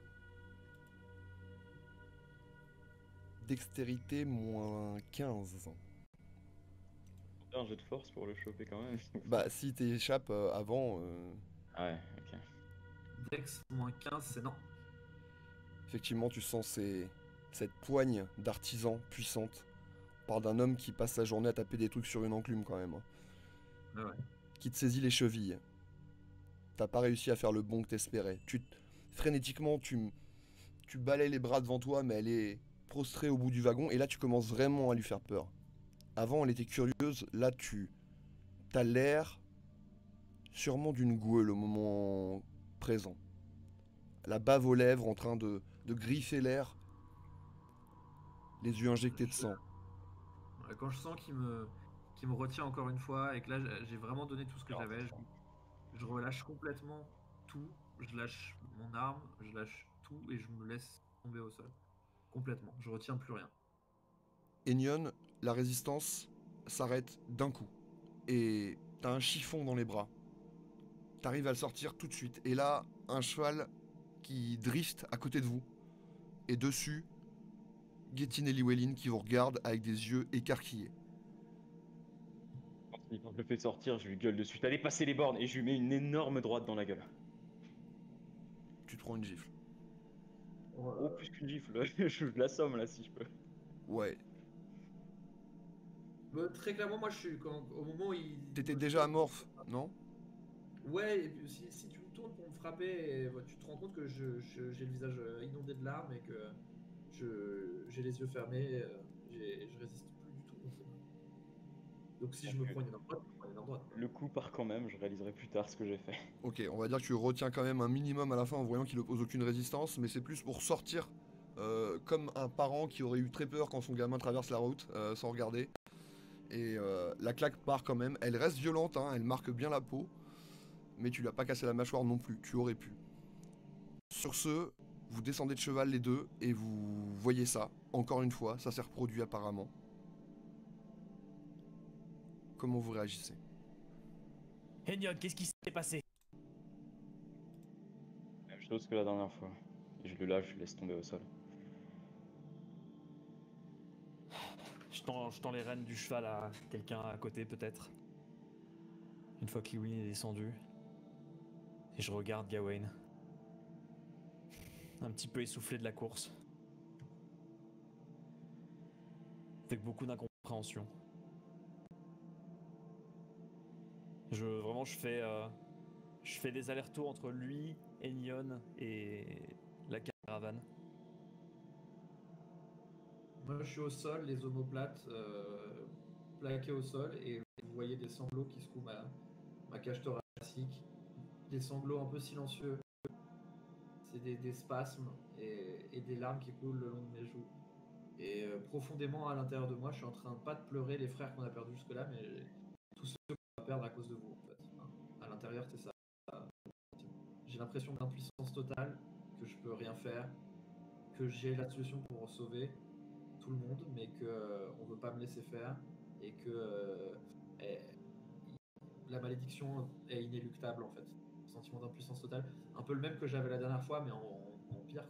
Dextérité moins 15. Faire un jeu de force pour le choper quand même. Bah si t'échappes avant, Ah ouais, ok. Dex moins 15, c'est non. effectivement tu sens cette poigne d'artisan puissante par d'un homme qui passe sa journée à taper des trucs sur une enclume quand même. Hein. Ah ouais. Qui te saisit les chevilles. T'as pas réussi à faire le bond que t'espérais. Frénétiquement, tu balais les bras devant toi, mais elle est prostrée au bout du wagon, et là tu commences vraiment à lui faire peur. Avant, elle était curieuse, là t'as l'air sûrement d'une goueule au moment présent. La bave aux lèvres, en train de griffer l'air, les yeux injectés de sang. Quand je sens qu'il me retient encore une fois et que là j'ai vraiment donné tout ce que j'avais, je relâche complètement tout, je lâche mon arme, je lâche tout et je me laisse tomber au sol. Complètement, je retiens plus rien. Enion, la résistance s'arrête d'un coup. Et t'as un chiffon dans les bras. T'arrives à le sortir tout de suite. Et là, un cheval qui drift à côté de vous. Et dessus, Gettin et Llywelyn qui vous regardent avec des yeux écarquillés. Quand je le fais sortir, je lui gueule dessus. Allez passer les bornes et je lui mets une énorme droite dans la gueule. Tu te prends une gifle. Oh, plus qu'une gifle, je l'assomme là si je peux. Ouais. Très clairement, moi je suis au moment où il. T'étais déjà amorphe, non? Ouais, et puis si tu me tournes pour me frapper, tu te rends compte que j'ai le visage inondé de larmes et que j'ai les yeux fermés, je résiste plus du tout. Donc si je me prends une énorme droite, je me prends une énorme droite. Le coup part quand même, je réaliserai plus tard ce que j'ai fait. Ok, on va dire que tu retiens quand même un minimum à la fin en voyant qu'il oppose aucune résistance, mais c'est plus pour sortir comme un parent qui aurait eu très peur quand son gamin traverse la route sans regarder. Et la claque part quand même. Elle reste violente, hein, elle marque bien la peau, mais tu lui as pas cassé la mâchoire non plus, tu aurais pu. Sur ce, vous descendez de cheval les deux et vous voyez ça, encore une fois, ça s'est reproduit apparemment. Comment vous réagissez? Enion, qu'est-ce qui s'est passé? Même chose que la dernière fois. Et je le lâche, je le laisse tomber au sol. Je tends les rênes du cheval à quelqu'un à côté peut-être. Une fois que Llywelyn est descendu. Et je regarde Gawain. Un petit peu essoufflé de la course. avec beaucoup d'incompréhension. Vraiment, je fais des allers-retours entre lui, Enion et la caravane. Moi, je suis au sol, les omoplates plaquées au sol, et vous voyez des sanglots qui secouent ma cage thoracique. Des sanglots un peu silencieux. C'est des spasmes et des larmes qui coulent le long de mes joues. Et profondément à l'intérieur de moi, je suis en train pas de pleurer les frères qu'on a perdus jusque-là, mais tous ceux qu'on va perdre à cause de vous, en fait. Enfin, à l'intérieur, c'est ça. J'ai l'impression d'impuissance totale, que je peux rien faire, que j'ai la solution pour sauver tout le monde, mais que on veut pas me laisser faire, et que la malédiction est inéluctable, en fait. Sentiment d'impuissance totale, un peu le même que j'avais la dernière fois, mais en pire.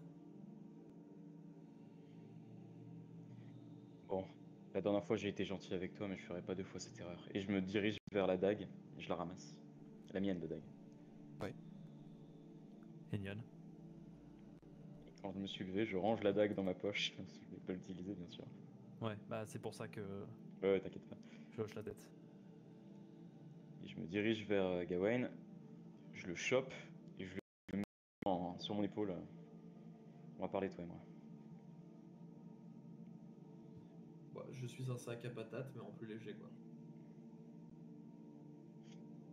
Bon, la dernière fois j'ai été gentil avec toi, mais je ferai pas 2 fois cette erreur. Et je me dirige vers la dague et je la ramasse. La mienne, de dague. Enion. Et quand je me suis levé, je range la dague dans ma poche. Je vais pas l'utiliser, bien sûr. Ouais, bah c'est pour ça que Ouais, t'inquiète pas. je hoche la tête. Et je me dirige vers Gawain. Je le chope et je le mets sur mon épaule. On va parler, toi et moi. Bon, je suis un sac à patates, mais en plus léger, quoi.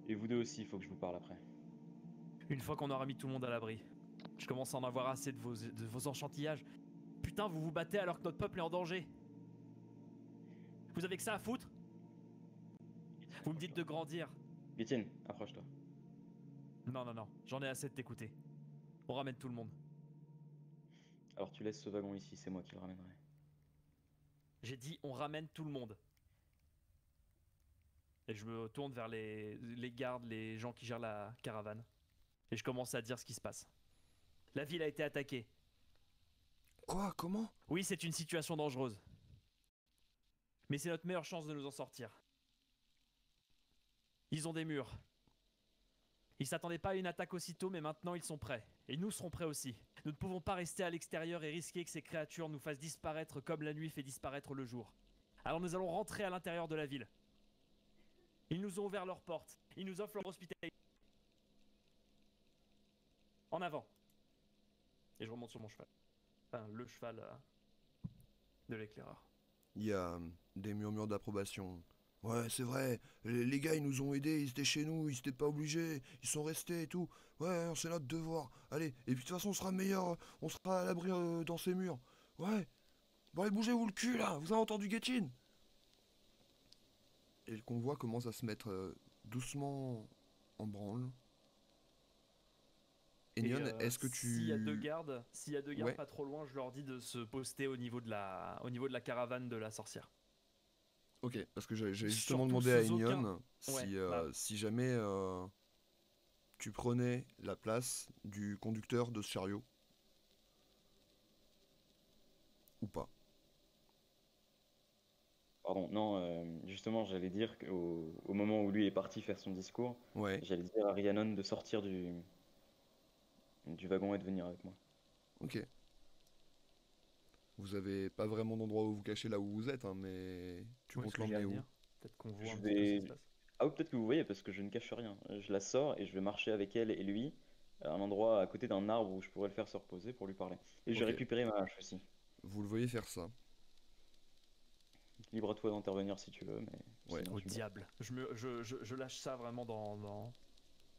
Et vous deux aussi, il faut que je vous parle après. Une fois qu'on aura mis tout le monde à l'abri, je commence à en avoir assez de vos enchantillages. Putain, vous vous battez alors que notre peuple est en danger. Vous avez que ça à foutre? Vous me dites de grandir. Étienne, approche-toi. Non, non, non, j'en ai assez de t'écouter. On ramène tout le monde. Alors tu laisses ce wagon ici, c'est moi qui le ramènerai. J'ai dit on ramène tout le monde. Et je me tourne vers les gardes, les gens qui gèrent la caravane. Et je commence à dire ce qui se passe. La ville a été attaquée. Quoi? Comment? Oui, c'est une situation dangereuse. Mais c'est notre meilleure chance de nous en sortir. Ils ont des murs. Ils s'attendaient pas à une attaque aussitôt, mais maintenant ils sont prêts. Et nous serons prêts aussi. Nous ne pouvons pas rester à l'extérieur et risquer que ces créatures nous fassent disparaître comme la nuit fait disparaître le jour. Alors nous allons rentrer à l'intérieur de la ville. Ils nous ont ouvert leurs portes. Ils nous offrent leur hospitalité. En avant. Et je remonte sur mon cheval. Enfin, le cheval de l'éclaireur. Il y a des murmures d'approbation. Ouais, c'est vrai, les gars ils nous ont aidés, ils étaient chez nous, ils étaient pas obligés, ils sont restés et tout. Ouais, c'est notre devoir. Allez, et puis de toute façon on sera meilleur, on sera à l'abri dans ces murs. Ouais. Bon allez, bougez-vous le cul là, vous avez entendu Getchin? Et le convoi commence à se mettre doucement en branle. Enion, est-ce que tu... S'il y a deux gardes, Ouais. pas trop loin, je leur dis de se poster au niveau de la caravane de la sorcière. Ok, parce que j'avais justement Surtout demandé à sous Enion aucun- si, Ouais, bah. si jamais tu prenais la place du conducteur de ce chariot. Ou pas. Pardon, non, justement, j'allais dire qu'au moment où lui est parti faire son discours, Ouais, j'allais dire à Rhiannon de sortir du wagon et de venir avec moi. ok. Vous avez pas vraiment d'endroit où vous cacher là où vous êtes, hein, mais tu Où comptes est-ce que je vais l'emmener où? venir? Peut-être qu'on voit Je un petit peu ce qui se vais... passe. Ah, ou peut-être que vous voyez, parce que je ne cache rien. Je la sors et je vais marcher avec elle et lui à un endroit à côté d'un arbre où je pourrais le faire se reposer pour lui parler. Et je vais Ok. récupérer ma hache aussi. Vous le voyez faire ça. Libre à toi d'intervenir si tu veux, mais Ouais. sinon Au tu me- diable. Je lâche ça vraiment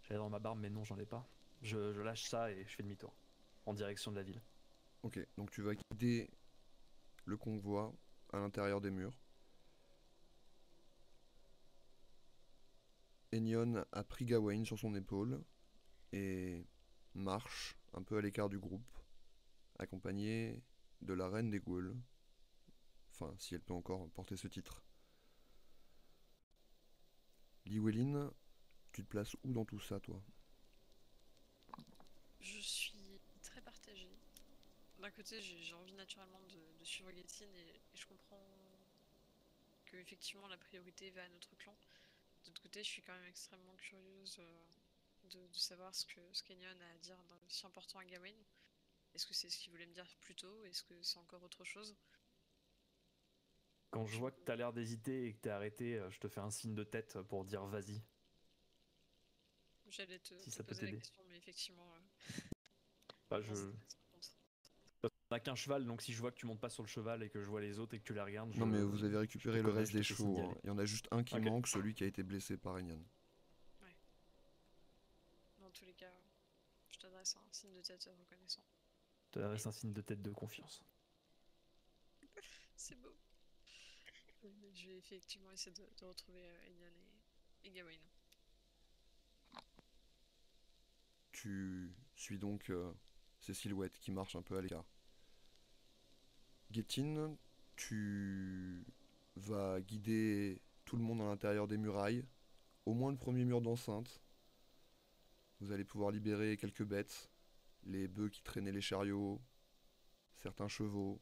J'allais dans ma barbe, mais non, j'en ai pas. Je lâche ça et je fais demi-tour. En direction de la ville. Ok, donc tu vas guider le convoi à l'intérieur des murs. Enion a pris Gawain sur son épaule et marche un peu à l'écart du groupe, accompagné de la reine des Gaules. Enfin, si elle peut encore porter ce titre. Llywelyn, tu te places où dans tout ça, toi? Je suis très partagée. D'un côté, j'ai envie naturellement de suivre Gethin et je comprends que effectivement la priorité va à notre clan. De l'autre côté, je suis quand même extrêmement curieuse de savoir ce qu'Enion a à dire d'un si important à Gawain. Est-ce que c'est ce qu'il voulait me dire plus tôt? Est-ce que c'est encore autre chose? Quand je vois que t'as l'air d'hésiter et que t'es arrêté, je te fais un signe de tête pour dire vas-y. J'allais Si te ça peut poser la t'aider. question, mais effectivement, Bah, non, je... c'est pas ça compte. On a qu'un cheval, donc si je vois que tu montes pas sur le cheval et que je vois les autres et que tu les regardes, Non, mais vous avez je récupéré te le connais, reste je te des fais signe d'y chevaux. aller. Hein. Il y en a juste un qui Ok. manque, celui qui a été blessé par Enyan. Dans tous les cas, je t'adresse un signe de tête reconnaissant. Je te laisse un signe de tête de confiance. C'est beau. Je vais effectivement essayer de retrouver Enyan et Gawain. Tu suis donc ces silhouettes qui marchent un peu à l'écart. Getin, tu vas guider tout le monde à l'intérieur des murailles, au moins le premier mur d'enceinte. Vous allez pouvoir libérer quelques bêtes, les bœufs qui traînaient les chariots, certains chevaux,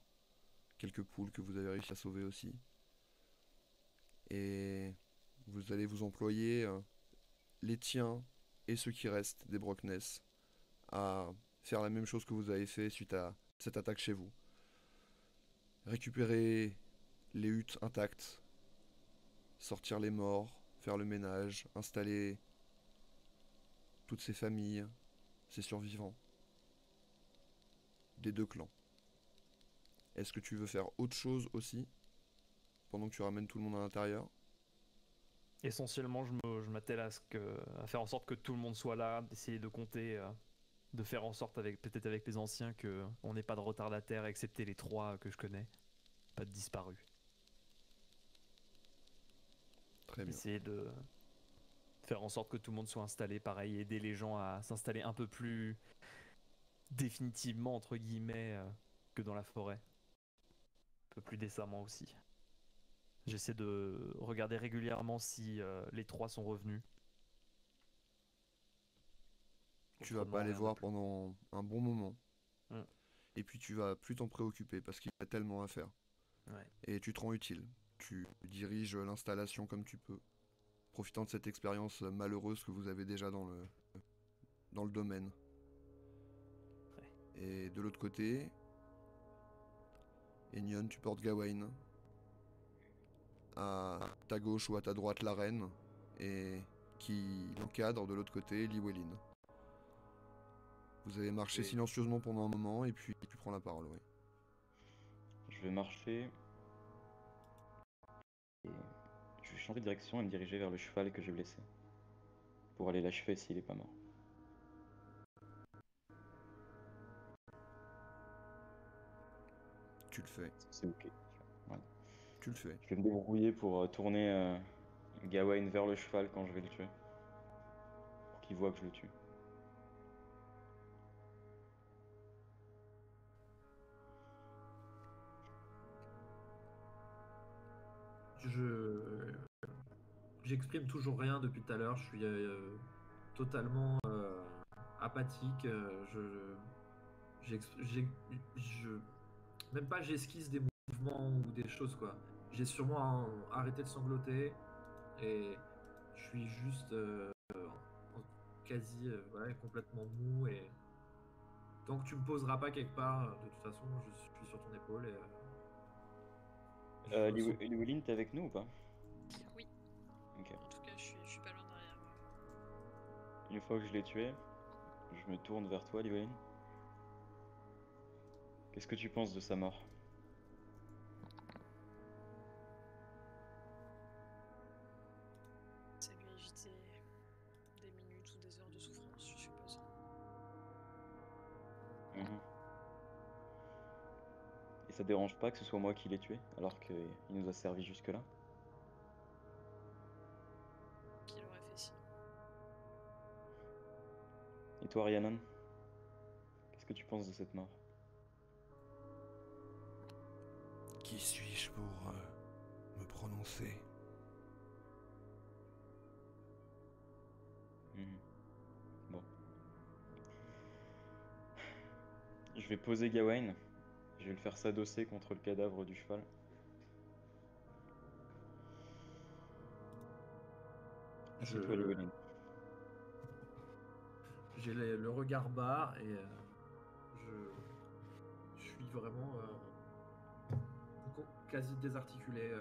quelques poules que vous avez réussi à sauver aussi. Et vous allez vous employer, les tiens et ceux qui restent des Brockness, à faire la même chose que vous avez fait suite à cette attaque chez vous. Récupérer les huttes intactes, sortir les morts, faire le ménage, installer toutes ces familles, ces survivants des deux clans. Est-ce que tu veux faire autre chose aussi pendant que tu ramènes tout le monde à l'intérieur? Essentiellement, je m'attelle à faire en sorte que tout le monde soit là, d'essayer de compter, de faire en sorte, peut-être avec les anciens, qu'on n'ait pas de retardataires, excepté les 3 que je connais. Pas de disparus. Très bien. Essayer de faire en sorte que tout le monde soit installé, pareil, aider les gens à s'installer un peu plus définitivement, entre guillemets, que dans la forêt. Un peu plus décemment aussi. J'essaie de regarder régulièrement si les 3 sont revenus. Tu vas pas Autrement, les rien de voir plus. pendant un bon moment. Mm. Et puis tu vas plus t'en préoccuper parce qu'il y a tellement à faire. Ouais. Et tu te rends utile. Tu diriges l'installation comme tu peux, profitant de cette expérience malheureuse que vous avez déjà dans le domaine. Ouais. Et de l'autre côté, Enyon, tu portes Gawain. À ta gauche ou à ta droite, la reine. Et qui l'encadre de l'autre côté, Llywelyn. Vous avez marché Et silencieusement pendant un moment et puis tu prends la parole, oui. je vais marcher et je vais changer de direction et me diriger vers le cheval que j'ai blessé. Pour aller l'achever s'il est pas mort. Tu le fais. C'est ok. Voilà. Tu le fais. Je vais me débrouiller pour tourner Gawain vers le cheval quand je vais le tuer. Pour qu'il voit que je le tue. J'exprime toujours rien depuis tout à l'heure. Je suis totalement apathique. Je même pas j'esquisse des mouvements ou des choses quoi. J'ai sûrement arrêté de sangloter et je suis juste quasi ouais, complètement mou et tant que tu me poseras pas quelque part, de toute façon, je suis sur ton épaule et je me sens. Llywelyn, t'es avec nous ou pas? Oui, Ok. en tout cas, je suis pas loin derrière. Une fois que je l'ai tué, je me tourne vers toi, Llywelyn. Qu'est-ce que tu penses de sa mort? Ça lui a évité des minutes ou des heures de souffrance, je suppose. Mhm. Et ça te dérange pas que ce soit moi qui l'ai tué, alors qu'il nous a servi jusque-là? Qui l'aurait fait sinon? Et toi, Rhiannon? Qu'est-ce que tu penses de cette mort? Qui suis-je pour me prononcer? Mhm. Bon. Je vais poser Gawain. Je vais le faire s'adosser contre le cadavre du cheval. Assieds-toi, Je Llywelyn. j'ai le regard bas et je suis vraiment quasi désarticulé.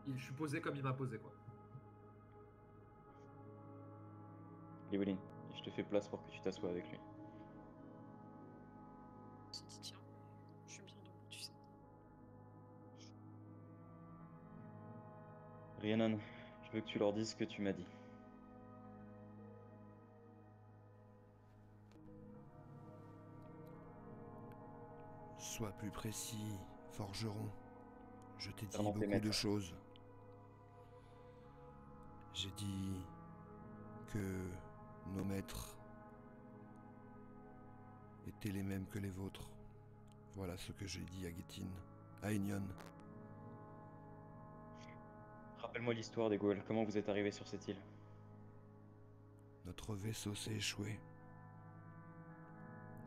Je suis posé comme il m'a posé, quoi. Llywelyn, je te fais place pour que tu t'assoies avec lui. Si tu tiens, je suis bien debout, tu sais. Rhiannon, je veux que tu leur dises ce que tu m'as dit. Sois plus précis, forgeron. Je t'ai dit Vraiment tes beaucoup de maîtres. choses. J'ai dit que nos maîtres étaient les mêmes que les vôtres. Voilà ce que j'ai dit à Gétine, à Enion. Rappelle-moi l'histoire des Gauls, comment vous êtes arrivé sur cette île? Notre vaisseau s'est échoué.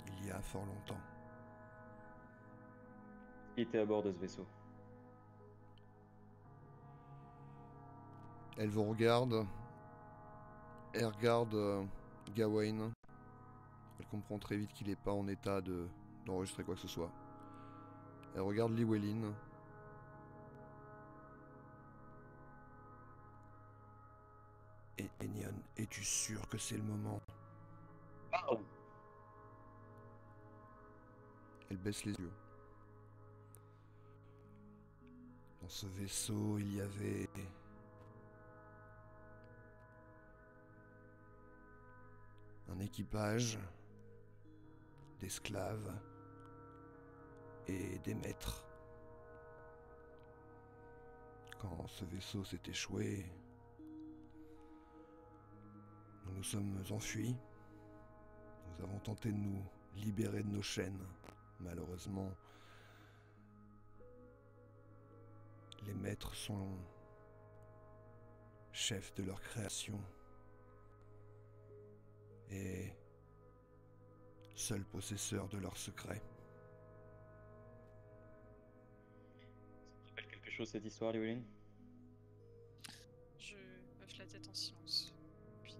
Il y a fort longtemps. Qui était à bord de ce vaisseau? Elle vous regarde. Elle regarde Gawain. Elle comprend très vite qu'il n'est pas en état d'enregistrer quoi que ce soit. Elle regarde Llywelyn. Et Enion, es-tu sûr que c'est le moment? Parle! Elle baisse les yeux. Dans ce vaisseau, il y avait un équipage d'esclaves et des maîtres. Quand ce vaisseau s'est échoué, nous nous sommes enfuis. Nous avons tenté de nous libérer de nos chaînes. Malheureusement, les maîtres sont chefs de leur création et seuls possesseurs de leurs secrets. Ça te rappelle quelque chose cette histoire, Llywelyn? Je hoche la tête en silence. Puis,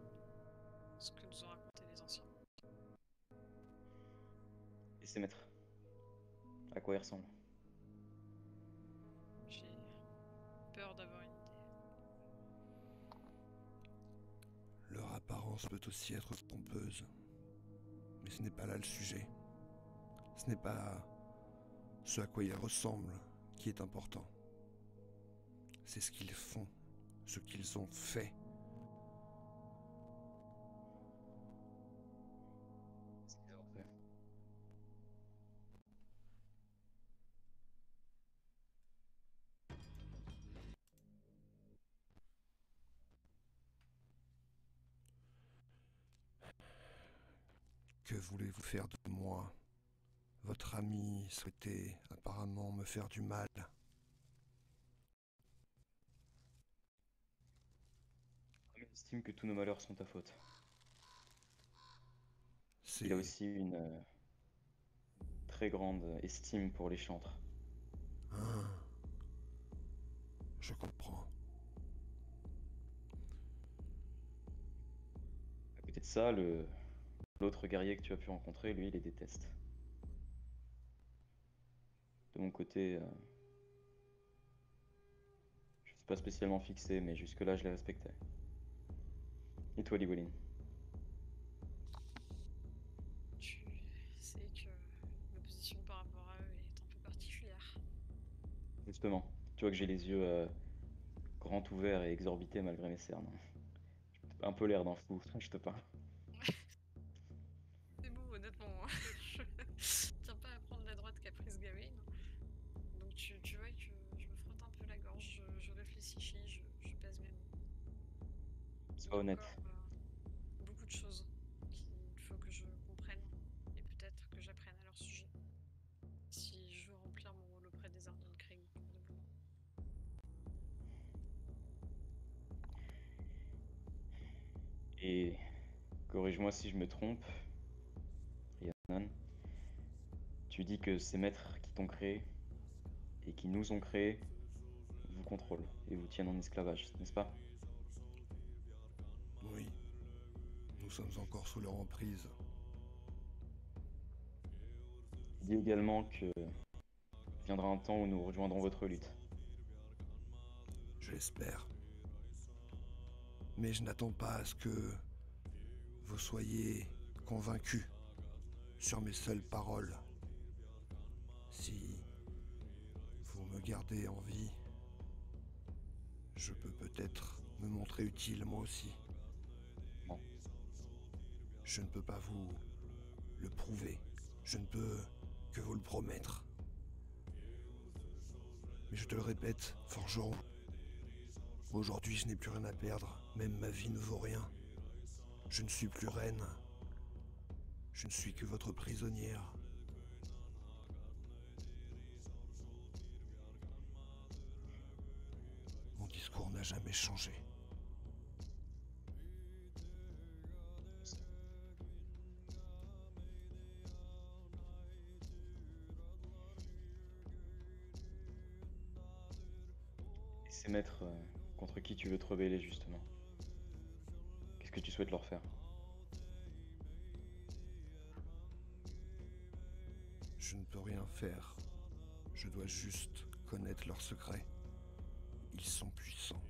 ce que nous ont raconté les anciens. Et ses maîtres? À quoi ils ressemblent? J'ai peur d'avoir une idée. Leur apparence peut aussi être trompeuse. Mais ce n'est pas là le sujet. Ce n'est pas ce à quoi ils ressemblent qui est important. C'est ce qu'ils font, ce qu'ils ont fait. Ce qu'ils ont fait. Que voulez-vous faire de moi? Votre ami souhaitait apparemment me faire du mal. Il estime que tous nos malheurs sont ta faute. C'est... Il a aussi une très grande estime pour les chantres. Ah, je comprends. À côté de ça, l'autre guerrier que tu as pu rencontrer, lui, il les déteste. De mon côté, je suis pas spécialement fixé, mais jusque-là, je les respectais. Et toi, Llywelyn? Tu sais que ma position par rapport à eux est un peu particulière. Justement, tu vois que j'ai les yeux grands ouverts et exorbités malgré mes cernes. J'ai un peu l'air d'un fou, je te parle. C'est beau, honnêtement. Je tiens pas à prendre la droite qu'a prise Gawain. Donc tu vois que je me frotte un peu la gorge, je réfléchis, je pèse mes mots. Il y Sois a honnête. encore beaucoup de choses qu'il faut que je comprenne et peut-être que j'apprenne à leur sujet. Si je veux remplir mon rôle auprès des Ardennes Krieg convenablement. Et corrige-moi si je me trompe, Rhiannon. Tu dis que ces maîtres qui t'ont créé et qui nous ont créés vous contrôlent et vous tiennent en esclavage, n'est-ce pas? Oui, nous sommes encore sous leur emprise. Tu dis également que viendra un temps où nous rejoindrons votre lutte. Je l'espère. Mais je n'attends pas à ce que vous soyez convaincus sur mes seules paroles. Si vous me gardez en vie, je peux peut-être me montrer utile moi aussi. Bon. Je ne peux pas vous le prouver. Je ne peux que vous le promettre. Mais je te le répète, forgeron, aujourd'hui je n'ai plus rien à perdre, même ma vie ne vaut rien. Je ne suis plus reine. Je ne suis que votre prisonnière. Mon discours n'a jamais changé. Et ces maîtres contre qui tu veux te rebeller justement? Qu'est-ce que tu souhaites leur faire? Je ne peux rien faire. Je dois juste connaître leurs secrets. Ils sont puissants.